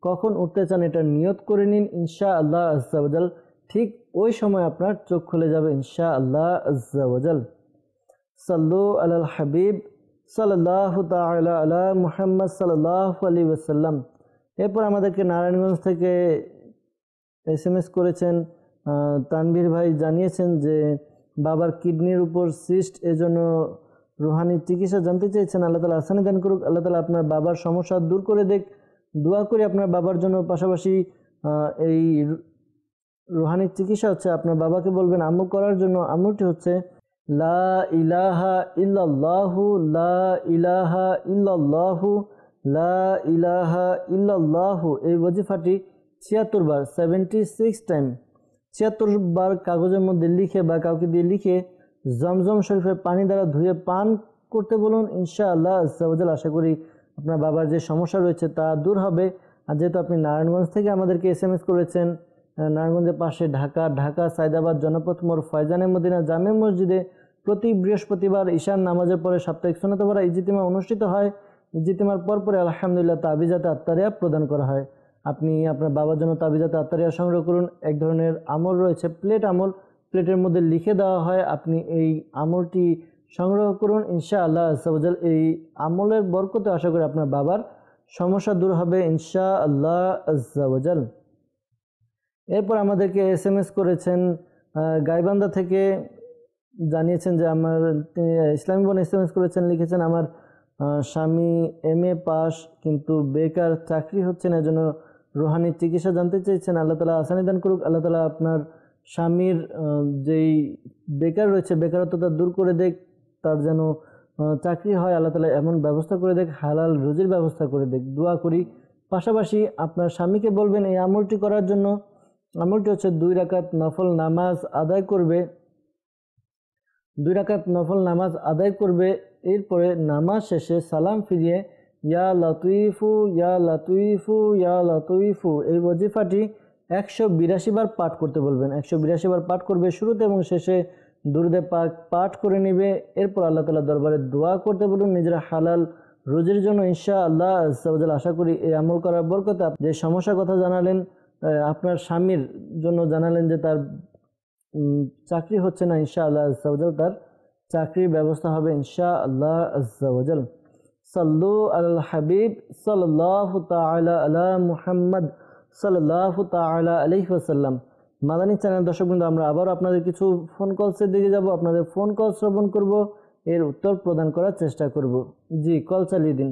B: কখন উঠতে চান এটা নিয়ত করে নিন ইনশাআল্লাহ আজ্জা ওয়া জাল। ঠিক ওই সময় আপনার চোখ খুলে যাবে ইনশাআল্লাহ আজ্জা ওয়া জাল। সাল্লু আলাল হাবিব সাল্লাল্লাহু তাআলা আলা মুহাম্মদ সাল্লাল্লাহু আলাইহি ওয়াসাল্লাম। এরপর আমাদেরকে নারায়ণগঞ্জ থেকে SMS করেছেন তানভীর ভাই, জানিয়েছেন যে বাবার কিডনির উপর সিস্ট, এজন্য রুহানি চিকিৎসা জানতে চেয়েছেন। আল্লাহ তাআলা আসানি দান করুক, আল্লাহ তাআলা আপনার বাবার সমস্যা দূর করে দেখ, দোয়া করি আপনার বাবার জন্য। পাশাপাশি এই রুহানি চিকিৎসা হচ্ছে আপনার বাবাকে বলবেন আমল করার জন্য। আমলটি হচ্ছে লা ইলাহা ইল্লাল্লাহু লা ইলাহা ইল্লাল্লাহু লা ইলাহা ইল্লাল্লাহু এই ওয়াজিফাটি 76 বার 76 টাইম 76 বার কাগজের মধ্যে লিখে বা কাউকে দিয়ে লিখে জমজম শরীফের পানি দ্বারা ধুয়ে পান করতে বলুন। ইনশাআল্লাহ আজ্জা ওয়া জাল আশা করি আপনার বাবার যে সমস্যা রয়েছে তা দূর হবে। আর যেহেতু আপনি নারায়ণগঞ্জ থেকে আমাদেরকে SMS করেছেন, নারায়ণগঞ্জের পাশে ঢাকা সাইদাবাদ জনপথ মোড় ফয়জানে মদিনা জামে মসজিদে প্রতি বৃহস্পতিবার ঈশার নামাজের পরে সাপ্তাহিক সুন্নাত পড়া ইজতিমা অনুষ্ঠিত হয়। ইজতিমার পরে আলহামদুলিল্লাহ তাবিজাতে আত্তারিয়া প্রদান করা হয়। আপনি আপনার বাবার জন্য তাবিজাতে আত্তারিয়া সংগ্রহ করুন। এক ধরনের আমল রয়েছে, প্লেট আমল, প্লেটের মধ্যে লিখে দেওয়া হয়। আপনি এই আমলটি সংগ্রহ করুন। ইনশাআল্লাহ আজ্জা ওয়া জাল এই আমলের বরকতে আশা করি আপনার বাবার সমস্যা দূর হবে ইনশাআল্লাহ আজ্জা ওয়া জাল। এরপর আমাদেরকে SMS করেছেন গাইবান্ধা থেকে, জানিয়েছেন যে আমার ইসলামী বোন SMS করেছেন, লিখেছেন আমার স্বামী MA পাস কিন্তু বেকার, চাকরি হচ্ছে না, এজন্য রুহানি চিকিৎসা জানতে চেয়েছেন। আল্লাহ তাআলা আসানি দান করুক। আল্লাহ তাআলা আপনার স্বামীর যেই বেকার রয়েছে বেকারত্বটা দূর করে দেখ, তার যেন চাকরি হয়, আল্লাহ তাআলা এমন ব্যবস্থা করে দেখ, হালাল রুজির ব্যবস্থা করে দেখ, দোয়া করি। পাশাপাশি আপনার স্বামীকে বলবেন এই আমলটি করার জন্য। আমলটি হচ্ছে 2 রাকাত নফল নামাজ আদায় করবে, 2 রাকাত নফল নামাজ আদায় করবে। এরপরে নামাজ শেষে সালাম ফিরিয়ে ইয়া লাতীফু ইয়া লাতীফু ইয়া লাতীফু এই ওয়াজিফাটি 182 বার পাঠ করতে বলবেন। 182 বার পাঠ করবে, শুরুতে এবং শেষে দুরুদে পাক পাঠ করে নেবে। এরপর আল্লাহ তাআলা দরবারে দোয়া করতে বলুন নিজের হালাল রুজির জন্য। ইনশাআল্লাহ আজ্জা ওয়া জাল আশা করি এই আমল করার বরকতে যে সমস্যার কথা জানালেন, আপনার স্বামীর জন্য জানালেন যে তার চাকরি হচ্ছে না, ইনশাআল্লাহ আজ্জা ওয়া জাল তার চাকরির ব্যবস্থা হবে ইনশাআল্লাহ আজ্জা ওয়া জাল। সাল্লু আলাল হাবিব সাল্লাল্লাহু তাআলা আলা মুহাম্মদ সাল্লাল্লাহু তাআলা আলাইহি ওয়াসাল্লাম। মাদানী চ্যানেল দর্শকবৃন্দ, আমরা আবার আপনাদের কিছু ফোন কলসের দিকে যাব, আপনাদের ফোন কল শ্রবণ করব, এর উত্তর প্রদান করার চেষ্টা করব। জি, কল চালিয়ে দিন।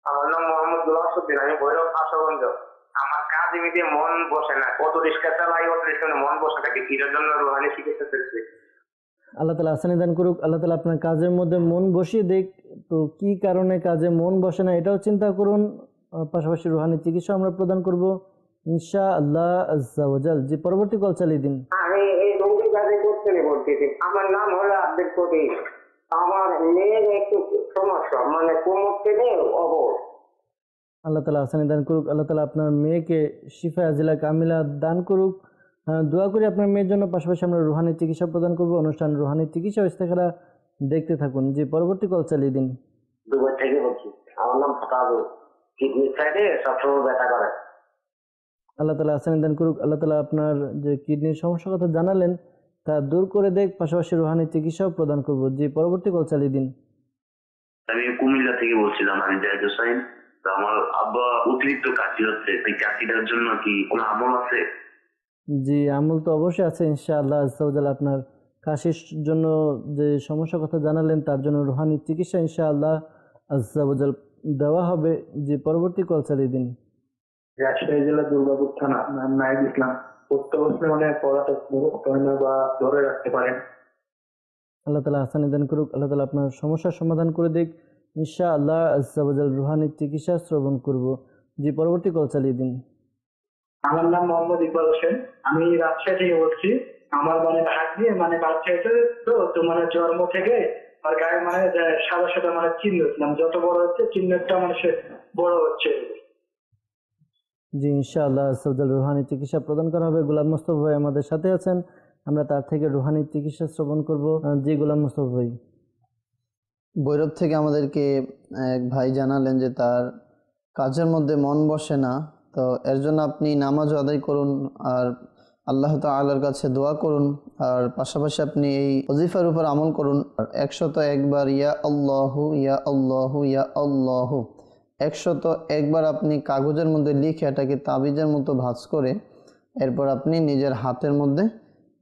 C: আমার নাম মোহাম্মদ গোলামউদ্দিন, আমি ভৈরব আশুগঞ্জ। আমার কাজ এমনিতে মন বসে না, কত রিস্কা চালাই, অত রিস্কা মন বসে থাকে, কিসের জন্য রুহানি চিকিৎসা চলছে।
B: আল্লাহ তাআলা আসানি দান করুক, আল্লাহ তাআলা আপনার কাজের মধ্যে মন বসিয়ে দেখ। তো কি কারণে কাজে মন বসে না এটাও চিন্তা করুন, পাশাপাশি রুহানি চিকিৎসা আমরা প্রদান করব ইনশাআল্লাহ আজ্জা ওয়া জাল। জি, পরবর্তী কল চালিয়ে দিন।
C: আমি এই রোগী কাজে করতে বলতেছি। আমার নাম হলো আব্দুল করিম। আমার মেয়ের একটু সমস্যা, মানে কোমর থেকে অবশ।
B: আল্লাহ তাআলা আসানি দান করুক, আল্লাহ তাআলা আপনার মেয়েকে শিফা আজিলা কামিলা দান করুক। দোয়া করি আপনার মেয়ের জন্য। পাশাপাশি আমরা রুহানি চিকিৎসা প্রদান করব। অনুষ্ঠান রুহানি চিকিৎসা ইস্তেখারা দেখতে থাকুন। জি, পরবর্তী কল চালিয়ে দিন।
C: দুবাই থেকে বলছি। আমার নাম ফাতাবুল। কিডনি সাইডে সবসময় ব্যথা করে।
B: আল্লাহ তাআলা আসানি দান করুক, আল্লাহ তাআলা আপনার যে কিডনির সমস্যার কথা জানালেন তা দূর করে দেখ, পাশাপাশি রুহানি চিকিৎসাও প্রদান করব। জি, পরবর্তী কল চালিয়ে দিন।
E: আমি কুমিল্লা থেকে বলছিলাম, আমি জাহিদ হোসেন। আমার আব্বা অতিরিক্ত কাশি হচ্ছে, এই কাশিটার জন্য কি কোনো আমল আছে?
B: জি, আমল তো অবশ্যই আছে ইনশাআল্লাহ আজ্জা ওয়া জাল। আপনার কাশির জন্য যে সমস্যার কথা জানালেন তার জন্য রুহানি চিকিৎসা ইনশাআল্লাহ আজ্জা ওয়া জাল দেওয়া হবে। যে পরবর্তী কল চালিয়ে দিন।
F: রাজশাহী জেলা দুর্গাপুর থানা, নাম নাইব ইসলাম। পড়তে বসলে মানে পড়াটা মুখস্থ হয় না বা ধরে রাখতে পারেন।
B: আল্লাহ তাআলা আসানি দান করুক, আল্লাহ তাআলা আপনার সমস্যার সমাধান করে দিক ইনশাআল্লাহ আজ্জা ওয়া জাল। রুহানি চিকিৎসা শ্রবণ করব। জি, পরবর্তী কল চালিয়ে দিন।
F: আমার নাম মোহাম্মদ ইকবাল হোসেন, আমি রাজশাহী থেকে বলছি। আমার মানে হাত দিয়ে মানে বাচ্চা হয়েছে তো মানে জন্ম থেকে আর গায়ে মানে সাদা সাদা মানে চিহ্ন ছিলাম, যত বড় হচ্ছে চিহ্নটা মানে সে বড় হচ্ছে।
B: জি, ইনশাআল্লাহ আজ্জা ওয়া জাল রুহানি চিকিৎসা প্রদান করা হবে। গোলাম মোস্তফা ভাই আমাদের সাথে আছেন, আমরা তার থেকে রুহানি চিকিৎসা শ্রবণ করব। জি, গোলাম মোস্তফা ভাই।
D: ভৈরব থেকে আমাদেরকে এক ভাই জানালেন যে তার কাজের মধ্যে মন বসে না, তো এর জন্য আপনি নামাজও আদায় করুন আর আল্লাহ তাআলার কাছে দোয়া করুন, আর পাশাপাশি আপনি এই ওয়াজিফার উপর আমল করুন। আর 101 বার ইয়া আল্লাহু ইয়া আল্লাহু ইয়া আল্লাহু 101 বার আপনি কাগজের মধ্যে লিখে এটাকে তাবিজের মতো ভাঁজ করে এরপর আপনি নিজের হাতের মধ্যে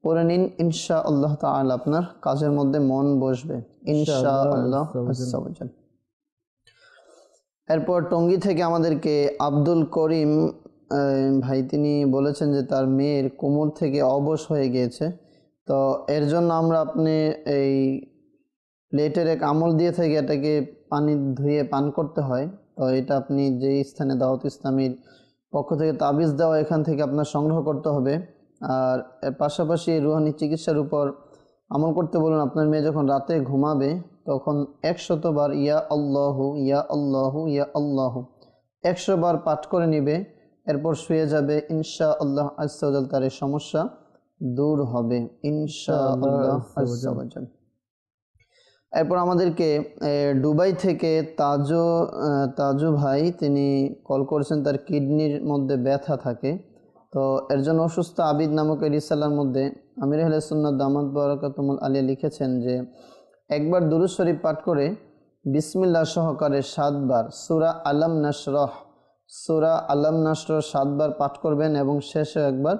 D: পড়ে নিন। ইনশাআল্লাহ তাআলা আপনার কাজের মধ্যে মন বসবে ইনশাআল্লাহ আজ্জা ওয়া জাল। এরপর টঙ্গী থেকে আমাদেরকে আব্দুল করিম ভাই, তিনি বলেছেন যে তার মেয়ের কোমর থেকে অবশ হয়ে গিয়েছে। তো এর জন্য আমরা আপনি এই প্লেটের এক আমল দিয়ে থাকি, এটাকে পানি ধুয়ে পান করতে হয়। তো তো এটা আপনি যেই স্থানে দাওয়াত ইসলামীর পক্ষ থেকে তাবিজ দেওয়া, এখান থেকে আপনার সংগ্রহ করতে হবে। আর এর পাশাপাশি রুহানি চিকিৎসার উপর আমল করতে বলুন। আপনার মেয়ে যখন রাতে ঘুমাবে তখন 100 বার ইয়া আল্লাহু ইয়া আল্লাহু ইয়া আল্লাহু 100 বার পাঠ করে নিবে, এরপর শুয়ে যাবে। ইনশাআল্লাহ আজ্জা ওয়া জাল তার এই সমস্যা দূর হবে ইনশাআল্লাহ আজ্জা ওয়া জাল। এরপর আমাদেরকে দুবাই থেকে তাজু ভাই তিনি কল করেছেন, তার কিডনির মধ্যে ব্যথা থাকে। তো এর জন্য অসুস্থ আবিদ নামক এই রিসালার মধ্যে আমির আহলে সুন্নাত দামাত বারাকাতুহুল আলিয়া লিখেছেন যে একবার দুরূদ শরীফ পাঠ করে বিসমিল্লাহ সহকারে 7 বার সূরা আলাম নাশরাহ 7 বার পাঠ করবেন এবং শেষে একবার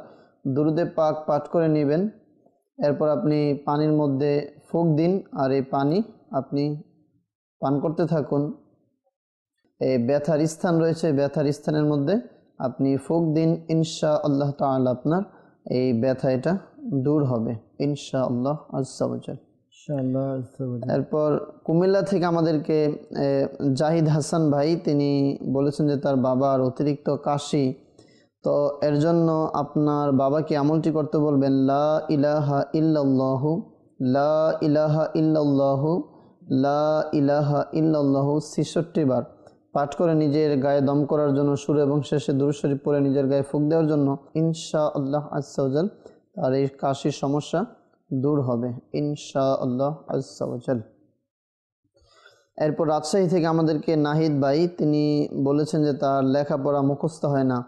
D: দুরুদে পাক পাঠ করে নেবেন। এরপর আপনি পানির মধ্যে ফুঁক দিন আর এই পানি আপনি পান করতে থাকুন। এই ব্যথার স্থান রয়েছে, ব্যথার স্থানের মধ্যে আপনি ফুঁক দিন, ইনশাআল্লাহ তাআলা আপনার এই ব্যথা এটা দূর হবে ইনশাআল্লাহ আজ্জা ওয়া জাল। এরপর কুমিল্লা থেকে আমাদেরকে জাহিদ হাসান ভাই তিনি বলেছেন যে তার বাবার অতিরিক্ত কাশি, তো এর জন্য আপনার বাবাকে আমলটি করতে বলবেন লা ইলাহা ইল্লাল্লাহু লা ইলাহা ইল্লাল্লাহু লা ইলাহা ইল্লাল্লাহু 66 বার পাঠ করে নিজের গায়ে দম করার জন্য শুরু এবং শেষে দুরূদ শরীফ পড়ে নিজের গায়ে ফুঁক দেওয়ার জন্য ইনশাআল্লাহ আজ্জা ওয়া জাল তার এই কাশির সমস্যা দূর হবে ইনশাআল্লাহ আজ্জা ওয়া জাল। এরপর রাজশাহী থেকে আমাদেরকে নাহিদ ভাই তিনি বলেছেন যে তার লেখাপড়া মুখস্থ হয় না,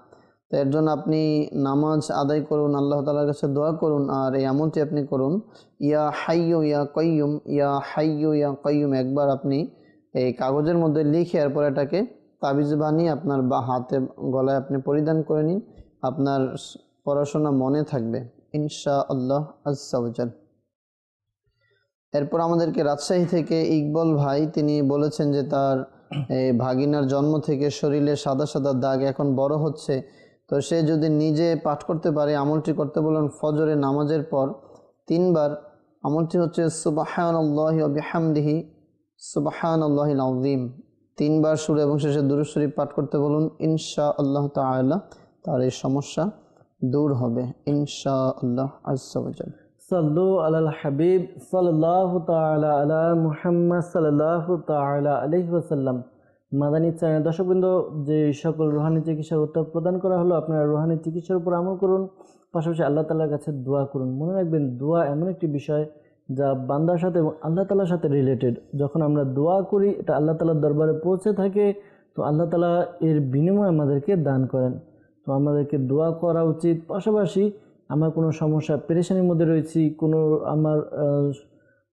D: তো এর জন্য আপনি নামাজ আদায় করুন, আল্লাহ তাআলার কাছে দোয়া করুন আর এই আমলটি আপনি করুন ইয়া হাইয়ু ইয়া কাইয়ুম ইয়া হাইয়ু ইয়া কাইয়ুম একবার আপনি এই কাগজের মধ্যে লিখে এরপর এটাকে তাবিজ বানিয়ে আপনার বা হাতে গলায় আপনি পরিধান করে নিন, আপনার পড়াশোনা মনে থাকবে ইনশাআল্লাহ আজ্জা ওয়া জাল। এরপর আমাদেরকে রাজশাহী থেকে ইকবাল ভাই তিনি বলেছেন যে তার ভাগিনার জন্ম থেকে শরীরে সাদা সাদা দাগ এখন বড় হচ্ছে, তো সে যদি নিজে পাঠ করতে পারে আমলটি করতে বলেন ফজরে নামাজের পর 3 বার। আমলটি হচ্ছে সুবহানাল্লাহি ওয়া বিহামদিহি সুবহানাল্লাহিল আযীম 3 বার শুরু এবং শেষে দুরূদ শরীফ পাঠ করতে বলুন, ইনশাআল্লাহ তাআলা তার এই সমস্যা দূর হবে ইনশাআল্লাহ আজ্জা ওয়া জাল।
B: সাল্লু আলাল হাবিব সাল্লাল্লাহু তাআলা আলা মুহাম্মদ সাল্লাল্লাহু তাআলা আলাইহি ওয়াসাল্লাম। মাদানী চ্যানেল দর্শকবৃন্দ, যে সকল রুহানি চিকিৎসার উত্তর প্রদান করা হলো আপনারা রুহানি চিকিৎসার উপর আমল করুন, পাশাপাশি আল্লাহ তাআলার কাছে দোয়া করুন। মনে রাখবেন দোয়া এমন একটি বিষয় যা বান্দার সাথে এবং আল্লাহ তাআলার সাথে রিলেটেড। যখন আমরা দোয়া করি এটা আল্লাহ তাআলার দরবারে পৌঁছে থাকে, তো আল্লাহ তাআলা এর বিনিময়ে আমাদেরকে দান করেন। তো আমাদেরকে দোয়া করা উচিত। পাশাপাশি আমার কোনো সমস্যা পেরেশানির মধ্যে রয়েছি, কোনো আমার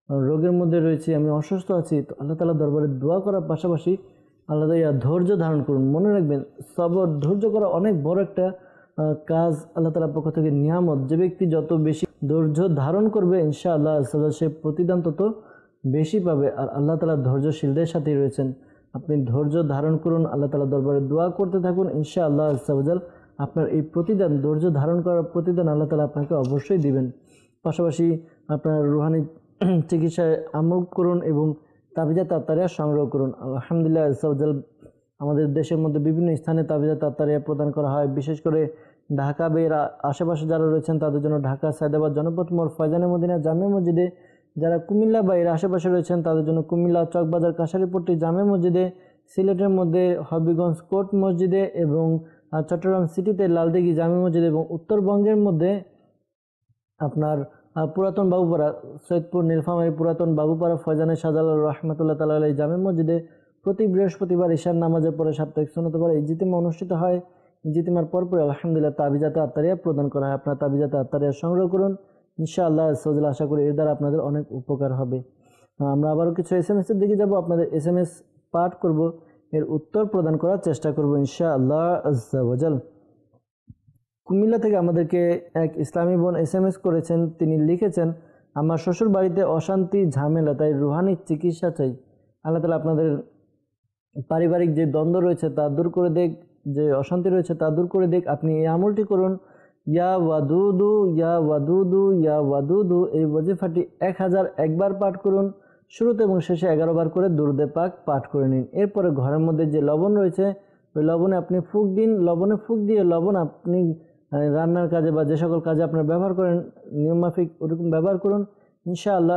B: রোগের মধ্যে রয়েছি, আমি অসুস্থ আছি, তো আল্লাহ তাআলার দরবারে দোয়া করার পাশাপাশি আল্লাহ তাআলা ধৈর্য ধারণ করুন। মনে রাখবেন সবর ধৈর্য করা অনেক বড় একটা কাজ, আল্লাহ তাআলার পক্ষ থেকে নিয়ামত। যে ব্যক্তি যত বেশি ধৈর্য ধারণ করবে ইনশাআল্লাহ সে প্রতিদান তত বেশি পাবে। আর আল্লাহ তাআলা ধৈর্যশীলদের সাথেই রয়েছেন। আপনি ধৈর্য ধারণ করুন, আল্লাহ তাআলার দরবারে দোয়া করতে থাকুন, ইনশাআল্লাহ আপনার এই প্রতিদান, ধৈর্য ধারণ করার প্রতিদান আল্লাহ তাআলা আপনাকে অবশ্যই দিবেন। পাশাপাশি আপনার রুহানি চিকিৎসায় আমল করুন এবং তাবিজা তাত্তারিয়া সংগ্রহ করুন। আলহামদুলিল্লাহ আমাদের দেশের মধ্যে বিভিন্ন স্থানে তাবিজা তাত্তারিয়া প্রদান করা হয়। বিশেষ করে ঢাকা বের আশেপাশে যারা রয়েছেন তাদের জন্য ঢাকা সায়দাবাদ জনপথ মোড় ফয়জানে মদিনা জামে মসজিদে, যারা কুমিল্লা বা এর আশেপাশে রয়েছেন তাদের জন্য কুমিল্লা চকবাজার কাশারিপট্টি জামে মসজিদে, সিলেটের মধ্যে হবিগঞ্জ কোর্ট মসজিদে এবং চট্টগ্রাম সিটিতে লালদিঘি জামে মসজিদ এবং উত্তরবঙ্গের মধ্যে আপনার পুরাতন বাবুপাড়া সৈয়দপুর নীলফামারী পুরাতন বাবুপাড়া ফয়জানে শাহজালাল রহমতুল্লাহ তাআলা আলাইহি জামে মসজিদে প্রতি বৃহস্পতিবার ঈশার নামাজের পরে সাপ্তাহিক সুন্নত পরে ইজতিমা অনুষ্ঠিত হয়। ইজতিমার পরপরে আলহামদুলিল্লাহ তাবিজাতে আত্তারিয়া প্রদান করা হয়। আপনারা তাবিজাতে আত্তারিয়া সংগ্রহ করুন, ইনশাআল্লাহ আশা করি এর দ্বারা আপনাদের অনেক উপকার হবে। আমরা আবারও কিছু এসএমএস এর দিকে যাব, আপনাদের এসএমএস পাঠ করব, এর উত্তর প্রদান করার চেষ্টা করব ইনশাআল্লাহ আজ্জা ওয়া জাল। কুমিল্লা থেকে আমাদেরকে এক ইসলামী বোন এসএমএস করেছেন, তিনি লিখেছেন আমার শ্বশুর বাড়িতে অশান্তি ঝামেলা, তাই রুহানি চিকিৎসা চাই। আল্লাহ তাআলা আপনাদের পারিবারিক যে দ্বন্দ্ব রয়েছে তা দূর করে দেখ, যে অশান্তি রয়েছে তা দূর করে দেখ। আপনি এই আমলটি করুন, ইয়া ওয়াদুদু ইয়া ওয়াদুদু ইয়া ওয়াদুদু এই ওয়াজিফাটি 1001 বার পাঠ করুন। শুরুতে এবং শেষে 11 বার করে দুরুদে পাক পাঠ করে নিন। এরপরে ঘরের মধ্যে যে লবণ রয়েছে ওই লবণে আপনি ফুঁক দিন। লবণে ফুঁক দিয়ে লবণ আপনি রান্নার কাজে বা যে সকল কাজে আপনারা ব্যবহার করেন নিয়মমাফিক ওরকম ব্যবহার করুন। ইনশাআল্লাহ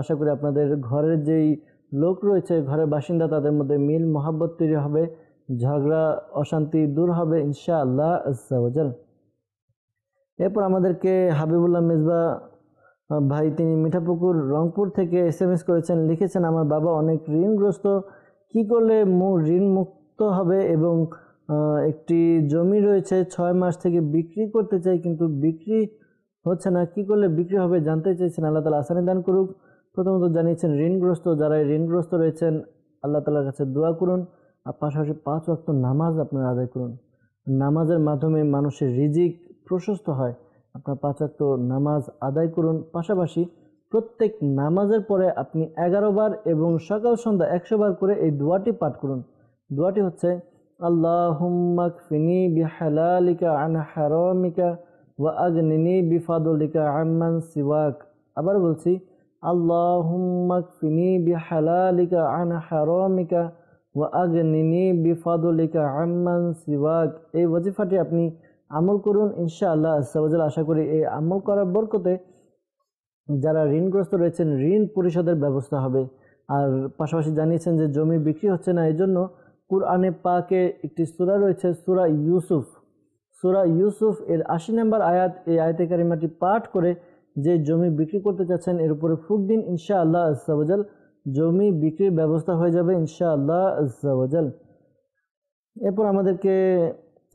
B: আশা করি আপনাদের ঘরের যেই লোক রয়েছে, ঘরের বাসিন্দা, তাদের মধ্যে মিল মহাব্বত তৈরি হবে, ঝগড়া অশান্তি দূর হবে ইনশাআল্লাহ আজ্জাওয়াজাল। এরপর আমাদেরকে হাবিবুল্লাহ মেজবা ভাই, তিনি মিঠাপুকুর রংপুর থেকে SMS করেছেন, লিখেছেন, আমার বাবা অনেক ঋণগ্রস্ত, কি করলে ঋণ মুক্ত হবে এবং একটি জমি রয়েছে 6 মাস থেকে বিক্রি করতে চাই কিন্তু বিক্রি হচ্ছে না, কি করলে বিক্রি হবে জানতে চাইছেন। আল্লাহ তাআলা আসানি দান করুক। প্রথমত জানিয়েছেন ঋণগ্রস্ত, যারা ঋণগ্রস্ত রয়েছেন আল্লাহ তাআলার কাছে দোয়া করুন আর পাশাপাশি 5 ওয়াক্ত নামাজ আপনারা আদায় করুন। নামাজের মাধ্যমে মানুষের রিজিক প্রশস্ত হয়। আপনার 5 ওয়াক্ত নামাজ আদায় করুন। পাশাপাশি প্রত্যেক নামাজের পরে আপনি 11 বার এবং সকাল সন্ধ্যা 100 বার করে এই দোয়াটি পাঠ করুন। দোয়াটি হচ্ছে আল্লাহুম্মা কফিনি বিহালালিকা আন হারামিকা ওয়া আগনিনি বিফাদলিকা আম্মান সিওয়াক। আবার বলছি, আল্লাহুম্মা কফিনি বিহালালিকা আন হারামিকা ওয়া আগনিনি বিফাদলিকা আম্মান সিওয়াক। এই ওয়াজিফাটি আপনি আমল করুন ইনশাআল্লাহ আজ্জাওয়াজাল। আশা করি এই আমল করার বরকতে যারা ঋণগ্রস্ত রয়েছেন ঋণ পরিশোধের ব্যবস্থা হবে। আর পাশাপাশি জানিয়েছেন যে জমি বিক্রি হচ্ছে না, এই জন্য কুরআনে পাকে একটি সূরা রয়েছে সূরা ইউসুফ। সূরা ইউসুফ এর 80 নম্বর আয়াত, এই আয়াতে কারিমাটি পাঠ করে যে জমি বিক্রি করতে চাচ্ছেন এর উপরে ফুঁক দিন ইনশাআল্লাহ আজ্জাওয়াজাল, জমি বিক্রির ব্যবস্থা হয়ে যাবে ইনশাআল্লাহ আজ্জাওয়াজাল। এরপর আমাদেরকে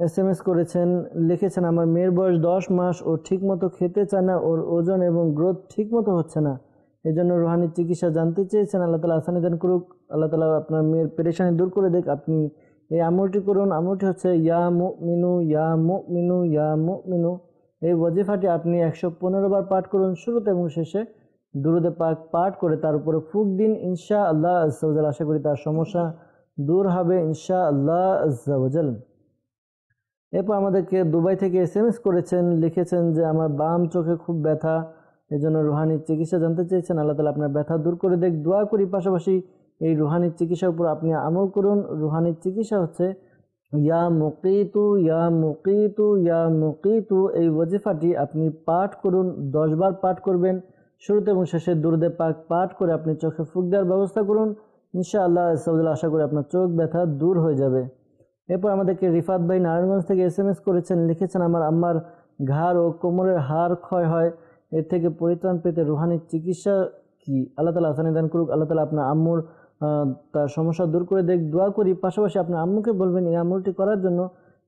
B: SMS করেছেন, লিখেছেন, আমার মেয়ের বয়স 10 মাস, ও ঠিকমতো খেতে চায় না, ওর ওজন এবং গ্রোথ ঠিকমতো হচ্ছে না, এই জন্য রুহানি চিকিৎসা জানতে চেয়েছেন। আল্লাহ তাআলা আসানি দান করুক। আল্লাহ তাআলা আপনার মেয়ের পেরেশানি দূর করে দেখ। আপনি এই আমলটি করুন। আমলটি হচ্ছে ইয়া মুমিনু ইয়া মুমিনু ইয়া মুমিনু। এই ওয়াজিফাটি আপনি 115 বার পাঠ করুন। শুরুতে এবং শেষে দুরুদে পাক পাঠ করে তার উপরে ফুঁক দিন ইনশাআল্লাহ আজ্জাওয়াজাল। আশা করি তার সমস্যা দূর হবে ইনশাআল্লাহ আজ্জাওয়াজাল। এরপর আমাদেরকে দুবাই থেকে SMS করেছেন, লিখেছেন যে আমার বাম চোখে খুব ব্যথা, এই জন্য রুহানি চিকিৎসা জানতে চেয়েছেন। আল্লাহ তাআলা আপনার ব্যথা দূর করে দেখ, দোয়া করি। পাশাপাশি এই রুহানি চিকিৎসার উপর আপনি আমল করুন। রুহানি চিকিৎসা হচ্ছে ইয়া মুকিতু ইয়া মুকিতু ইয়া মুকিতু। এই ওয়াজিফাটি আপনি পাঠ করুন, 10 বার পাঠ করবেন। শুরুতে এবং শেষে দুরুদে পাক পাঠ করে আপনি চোখে ফুঁক দেওয়ার ব্যবস্থা করুন ইনশাআল্লাহ। আশা করি আপনার চোখ ব্যথা দূর হয়ে যাবে। এরপর আমাদেরকে রিফাত ভাই নারায়ণগঞ্জ থেকে SMS করেছেন, লিখেছেন, আমার আম্মার ঘাড় ও কোমরের হাড় ক্ষয় হয়, এর থেকে পরিত্রাণ পেতে রুহানি চিকিৎসা কি? আল্লাহ তাআলা আসানি দান করুক। আল্লাহ তাআলা আপনার আম্মুর তার সমস্যা দূর করে দেখ, দোয়া করি। পাশাপাশি আপনার আম্মুকে বলবেন এই আমলটি করার জন্য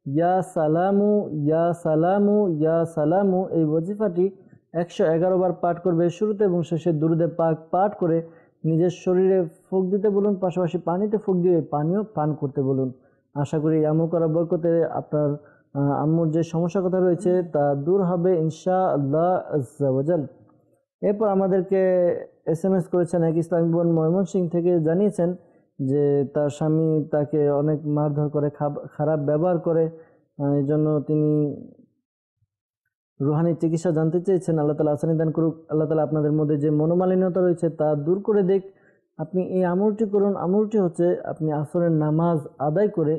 B: ইয়া সালামু ইয়া সালামু ইয়া সালামু। এই ওয়াজিফাটি 111 বার পাঠ করবে। শুরুতে এবং শেষে দুরুদে পাক পাঠ করে নিজের শরীরে ফুঁক দিতে বলুন, পাশাপাশি পানিতে ফুঁক দিয়ে পানিও পান করতে বলুন। আশা করি আমল করার বরকতে আপনার আম্মুর যে সমস্যার কথা রয়েছে তা দূর হবে ইনশাআল্লাহ আজ্জাওয়াজাল। এরপর আমাদেরকে SMS করেছেন এক ইসলামী বোন ময়মনসিংহ থেকে, জানিয়েছেন যে তার স্বামী তাকে অনেক মারধর করে, খারাপ ব্যবহার করে, এই জন্য তিনি রুহানি চিকিৎসা জানতে চেয়েছেন। আল্লাহ তাআলা আসানি দান করুক। আল্লাহ তাআলা আপনাদের মধ্যে যে মনোমালিন্যতা রয়েছে তা দূর করে দেখ। আপনি এই আমলটি করুন। আমলটি হচ্ছে আপনি আসরের নামাজ আদায় করে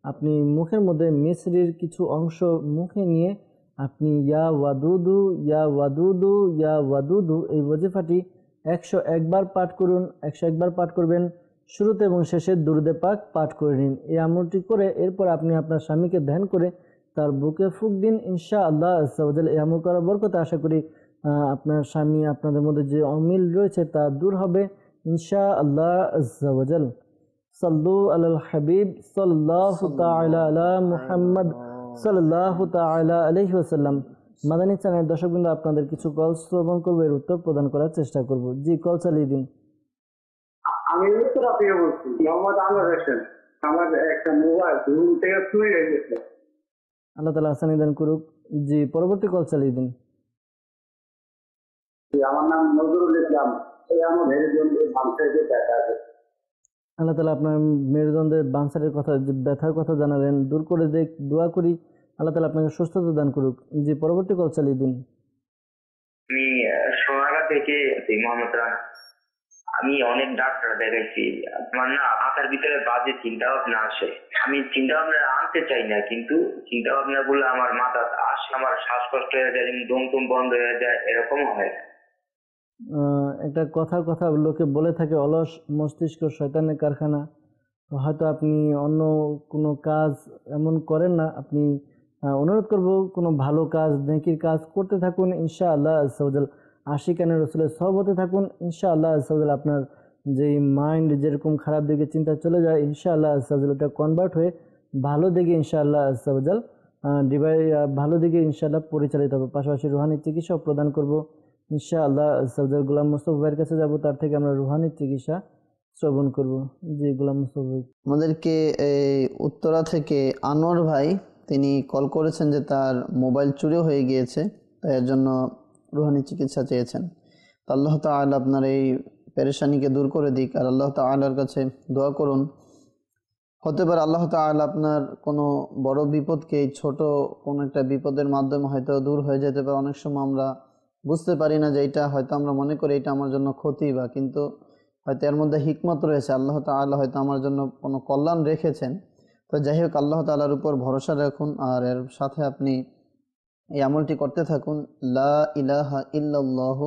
B: আপনি মুখের মধ্যে মিসরির কিছু অংশ মুখে নিয়ে আপনি ইয়া ওয়াদুদু ইয়া ওয়াদুদু ইয়া ওয়াদুদু এই ওয়াজিফাটি 101 বার পাঠ করুন। 101 বার পাঠ করবেন। শুরুতে এবং শেষে দুরুদে পাক পাঠ করে নিন। এই আমলটি করে এরপর আপনি আপনার স্বামীকে ধ্যান করে তার বুকে ফুঁক দিন ইনশাআল্লাহ আজ্জাওয়াজাল। এই আমল করার বরকতে আশা করি আপনার স্বামী আপনাদের মধ্যে যে অমিল রয়েছে তা দূর হবে ইনশাআল্লাহ আজ্জাওয়াজাল। সাল্লু আলাল হাবিব সাল্লাল্লাহু তাআলা আলা মুহাম্মদ সাল্লাল্লাহু তাআলা আলাইহি ওয়াসাল্লাম। মাদানী চ্যানেল দর্শকবৃন্দ, আপনাদের কিছু কল শ্রবণ করবো, এর উত্তর প্রদান করার চেষ্টা করব। জি, কল চালিয়ে দিন।
F: আমি উত্তরা থেকে বলছি, মোহাম্মদ আনোয়ার হোসেন। আমার একটা মোবাইল রুম থেকে চুরি হয়ে গেছে।
B: আল্লাহ তাআলা আসানি দান করুক। জি, পরবর্তী কল চালিয়ে দিন।
F: আমার নাম নজরুল ইসলাম। এই আমার মেরুদণ্ডের বাম সাইডে ব্যথা আছে।
B: আল্লাহ তাআলা আপনার মেরুদণ্ডের বাম সাইডের কথা, যে ব্যথার কথা জানালেন, দূর করে দেখ, দোয়া করি। আল্লাহ তাআলা আপনাকে সুস্থতা দান করুক। জি, পরবর্তী কল চালিয়ে দিন।
E: আমি সোনারা থেকে মোহাম্মদ রানা।
G: আমি অনেক ডাক্তার দেখাইছি, আমার না মাথার ভিতরে বাজে চিন্তা ভাবনা আসে। আমি চিন্তা ভাবনা আনতে চাই না, কিন্তু চিন্তা ভাবনা গুলো আমার মাথা আসে, আমার শ্বাসকষ্ট হয়ে যায়, দম টম বন্ধ হয়ে যায়, এরকম হয়।
B: একটা কথা লোকে বলে থাকে, অলস মস্তিষ্ক শয়তানের কারখানা। তো হয়তো আপনি অন্য কোনো কাজ এমন করেন না। আপনি অনুরোধ করব কোনো ভালো কাজ, নেকির কাজ করতে থাকুন, ইনশাআল্লাহ আজ্জা ওয়া জাল। আশিকানে রসুলের সহবতে থাকুন, ইনশাআল্লাহ আজ্জা ওয়া জাল। আপনার যেই মাইন্ড যেরকম খারাপ দিকে চিন্তা চলে যায়, ইনশাআল্লাহ আজ্জা ওয়া জাল এটা কনভার্ট হয়ে ভালো দিকে ইনশাআল্লাহ আজ্জা ওয়া জাল ভালো দিকে ইনশাআল্লাহ পরিচালিত হবে। পাশাপাশি রুহানি চিকিৎসাও প্রদান করব ইনশাআল্লাহ আজ্জা ওয়া জাল। গোলাম মোস্তফা ভাইয়ের কাছে যাব, তার থেকে আমরা রুহানি চিকিৎসা শ্রবণ করব। জি গোলাম মোস্তফা ভাই।
D: আমাদেরকে উত্তরা থেকে আনোয়ার ভাই তিনি কল করেছেন যে তার মোবাইল চুরি হয়ে গিয়েছে, তাই এর জন্য রুহানি চিকিৎসা চেয়েছেন। তো আল্লাহ তাআলা আপনার এই পেরেশানিকে দূর করে দিক, আর আল্লাহ তাআলার কাছে দোয়া করুন। হতে পারে আল্লাহ তাআলা আপনার কোনো বড় বিপদকে এই ছোট কোনো একটা বিপদের মাধ্যমে হয়তো দূর হয়ে যেতে পারে। অনেক সময় আমরা বুঝতে পারি না যে এটা হয়তো আমরা মনে করি এটা আমার জন্য ক্ষতি, বা কিন্তু হয়তো এর মধ্যে হিকমত রয়েছে, আল্লাহ তাআলা হয়তো আমার জন্য কোনো কল্যাণ রেখেছেন। তো যাই হোক, আল্লাহ তাআলার উপর ভরসা রাখুন, আর এর সাথে আপনি এই আমলটি করতে থাকুন। লা ইলাহা ইল্লাল্লাহু,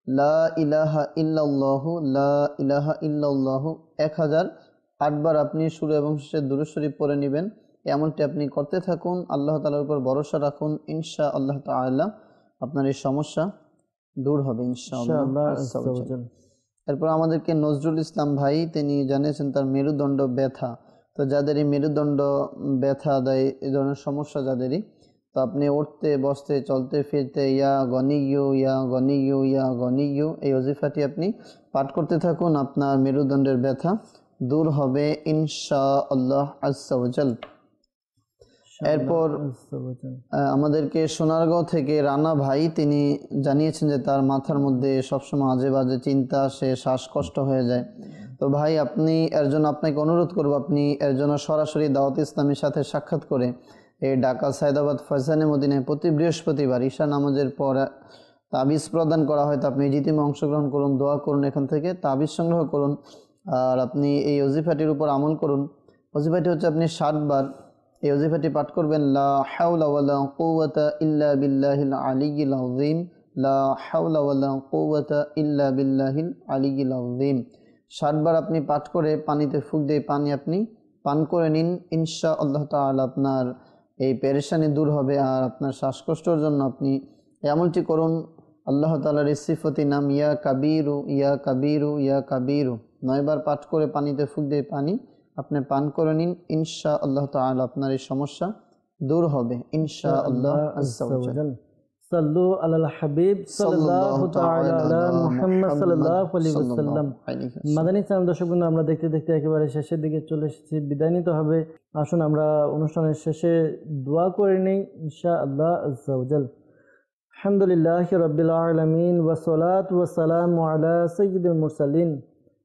D: লা ইলাহা ইল্লাল্লাহু, লা ইলাহা ইল্লাল্লাহু 1008 বার আপনি শুরু এবং শেষে দুরূদ শরীফ পড়ে নেবেন। এই আমলটি আপনি করতে থাকুন, আল্লাহ তাআলার উপর ভরসা রাখুন, ইনশাআল্লাহ তাআলা আপনার এই সমস্যা দূর হবে ইনশাআল্লাহ। এরপর আমাদেরকে নজরুল ইসলাম ভাই তিনি জানিয়েছেন তার মেরুদণ্ড ব্যথা। তো যাদের এই মেরুদণ্ড ব্যথা দেয়, এই ধরনের সমস্যা যাদেরই, তো আপনি উঠতে বসতে চলতে ফিরতে ইয়া গনিয়ু ইয়া গনিয়ু ইয়া গনিয়ু এই ওজিফাটি আপনি পাঠ করতে থাকুন, আপনার মেরুদণ্ডের ব্যথা দূর হবে ইনশাআল্লাহ আজ্জা ওয়া জাল। এরপর আমাদেরকে সোনারগাঁও থেকে রানা ভাই তিনি জানিয়েছেন যে তার মাথার মধ্যে সবসময় আজে বাজে চিন্তা আসে, শ্বাসকষ্ট হয়ে যায়। তো ভাই আপনি এর জন্য আপনাকে অনুরোধ করব, আপনি এর জন্য সরাসরি দাওয়াত ইসলামীর সাথে সাক্ষাৎ করে এই ঢাকা সায়দাবাদ ফয়সানে মদিনায় প্রতি বৃহস্পতিবার ঈশা নামাজের পর তাবিজ প্রদান করা হয়। তো আপনি জিতিমে অংশগ্রহণ করুন, দোয়া করুন, এখান থেকে তাবিজ সংগ্রহ করুন, আর আপনি এই ওজিফাটির উপর আমল করুন। ওজিফাটি হচ্ছে আপনি 60 বার এই ওজিফাটি পাঠ করবেন। লা হাওলা ওয়ালা কুওয়াতা ইল্লা বিল্লাহিল আলিয়্যিল আযীম, লা হাওলা ওয়ালা কুওয়াতা ইল্লা বিল্লাহিল আলিয়্যিল আযীম 60 বার আপনি পাঠ করে পানিতে ফুঁক দিয়ে পানি আপনি পান করে নিন, ইনশাআল্লাহ তাআলা আপনার এই পেরেশানি দূর হবে। আর আপনার শ্বাসকষ্টের জন্য আপনি এই আমলটি করুন। আল্লাহ তাআলার এই সিফতি নাম ইয়া কাবীরু ইয়া কাবীরু ইয়া কাবীরু 9 বার পাঠ করে পানিতে ফুঁক দিয়ে পানি আপনি পান করে নিন, ইনশাআল্লাহ তাআলা আপনার এই সমস্যা দূর হবে ইনশাআল্লাহ আজ্জা ওয়া জাল।
B: সাল্লু আলাল হাবিব সাল্লাল্লাহু তাআলা আলা মুহাম্মদ সাল্লাল্লাহু আলাইহি ওয়াসাল্লাম। মাদানী চ্যানেল দর্শকবৃন্দ, আমরা দেখতে দেখতে একেবারে শেষের দিকে চলে এসেছি, বিদায় নিতে হবে। আসুন আমরা অনুষ্ঠানের শেষে দোয়া করে নেই ইনশাআল্লাহ আজ্জা ওয়া জাল। আলহামদুলিল্লাহি রাব্বিল আলামিন ওয়া সলাতু ওয়া সালামু আলা সাইয়্যিদিল মুরসালিন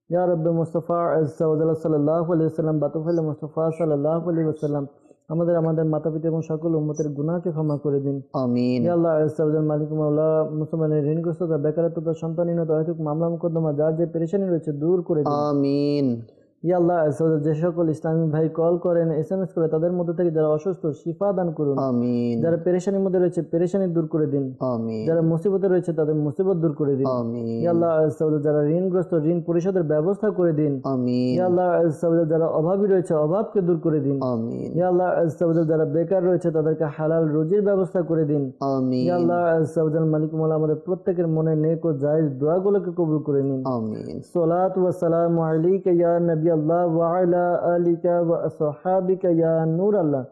B: ইয়া রাব্বি মুস্তাফা আজ্জা ওয়া জাল সাল্লাল্লাহু আলাইহি ওয়াসাল্লাম বাতুফাল মুস্তাফা সাল্লাল্লাহু আলাইহি ওয়াসাল্লাম। আমাদের মাতা পিতা এবং সকল উম্মতের গুনাহকে ক্ষমা করে দিন, আমিন। ইয়া আল্লাহ আজ্জা ওয়া জাল, মালিক মাওলা, মুসলমানের ঋণগ্রস্ততা, বেকারত্বতা, সন্তানহীনতা, অহেতুক মামলা মোকদ্দমা যার যে পেরেশানি রয়েছে দূর করে দিন, আমিন। ইয়া আল্লাহ আজ্জা ওয়া জাল, যে সকল ইসলামিক ভাই কল করেন, এসএমএস করে, তাদের মধ্যে থেকে যারা অসুস্থ শিফা দান করুন, আমিন। যারা পেরেশানির মধ্যে রয়েছে পেরেশানি দূর করে দিন, আমিন। যারা মুসিবতে রয়েছে তাদের মুসিবত দূর করে দিন, আমিন। ইয়া আল্লাহ আজ্জা ওয়া জাল, যারা ঋণগ্রস্ত ঋণ পরিশোধের ব্যবস্থা করে দিন, আমিন। ইয়া আল্লাহ আজ্জা ওয়া জাল, যারা অভাবী রয়েছে অভাবকে দূর করে দিন, আমিন। ইয়া আল্লাহ আজ্জা ওয়া জাল, যারা বেকার রয়েছে তাদেরকে হালাল রুজির ব্যবস্থা করে দিন, আমিন। ইয়া আল্লাহ আজ্জা ওয়া জাল, মালিক মাওলা, আমাদের প্রত্যেকের মনে নেক ও জায়েজ দোয়াগুলোকে কবুল করে নিন, আমিন। সালাতু ওয়া সালামু আলাইকা ইয়া নবী আল্লাহ ওয়া আলা আলিকা ওয়া আসহাবিকা ইয়া নূর আল্লাহ।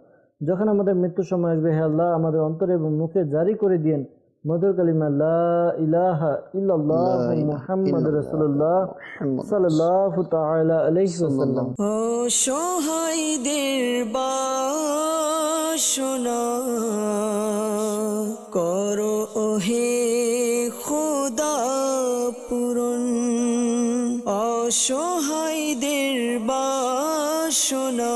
B: যখন আমাদের মৃত্যু সময় আসবে, হে আল্লাহ, আমাদের অন্তরে এবং মুখে জারি করে দিয়েন মধুর কালিমা লা ইলাহা ইল্লাল্লাহ মুহাম্মাদুর রাসূলুল্লাহ সাল্লাল্লাহু তাআলা আলাইহি ওয়াসাল্লাম।
A: অসহায়দের বাসনা করো ওহে খোদা পূরণ, অসহায়দের বাসনা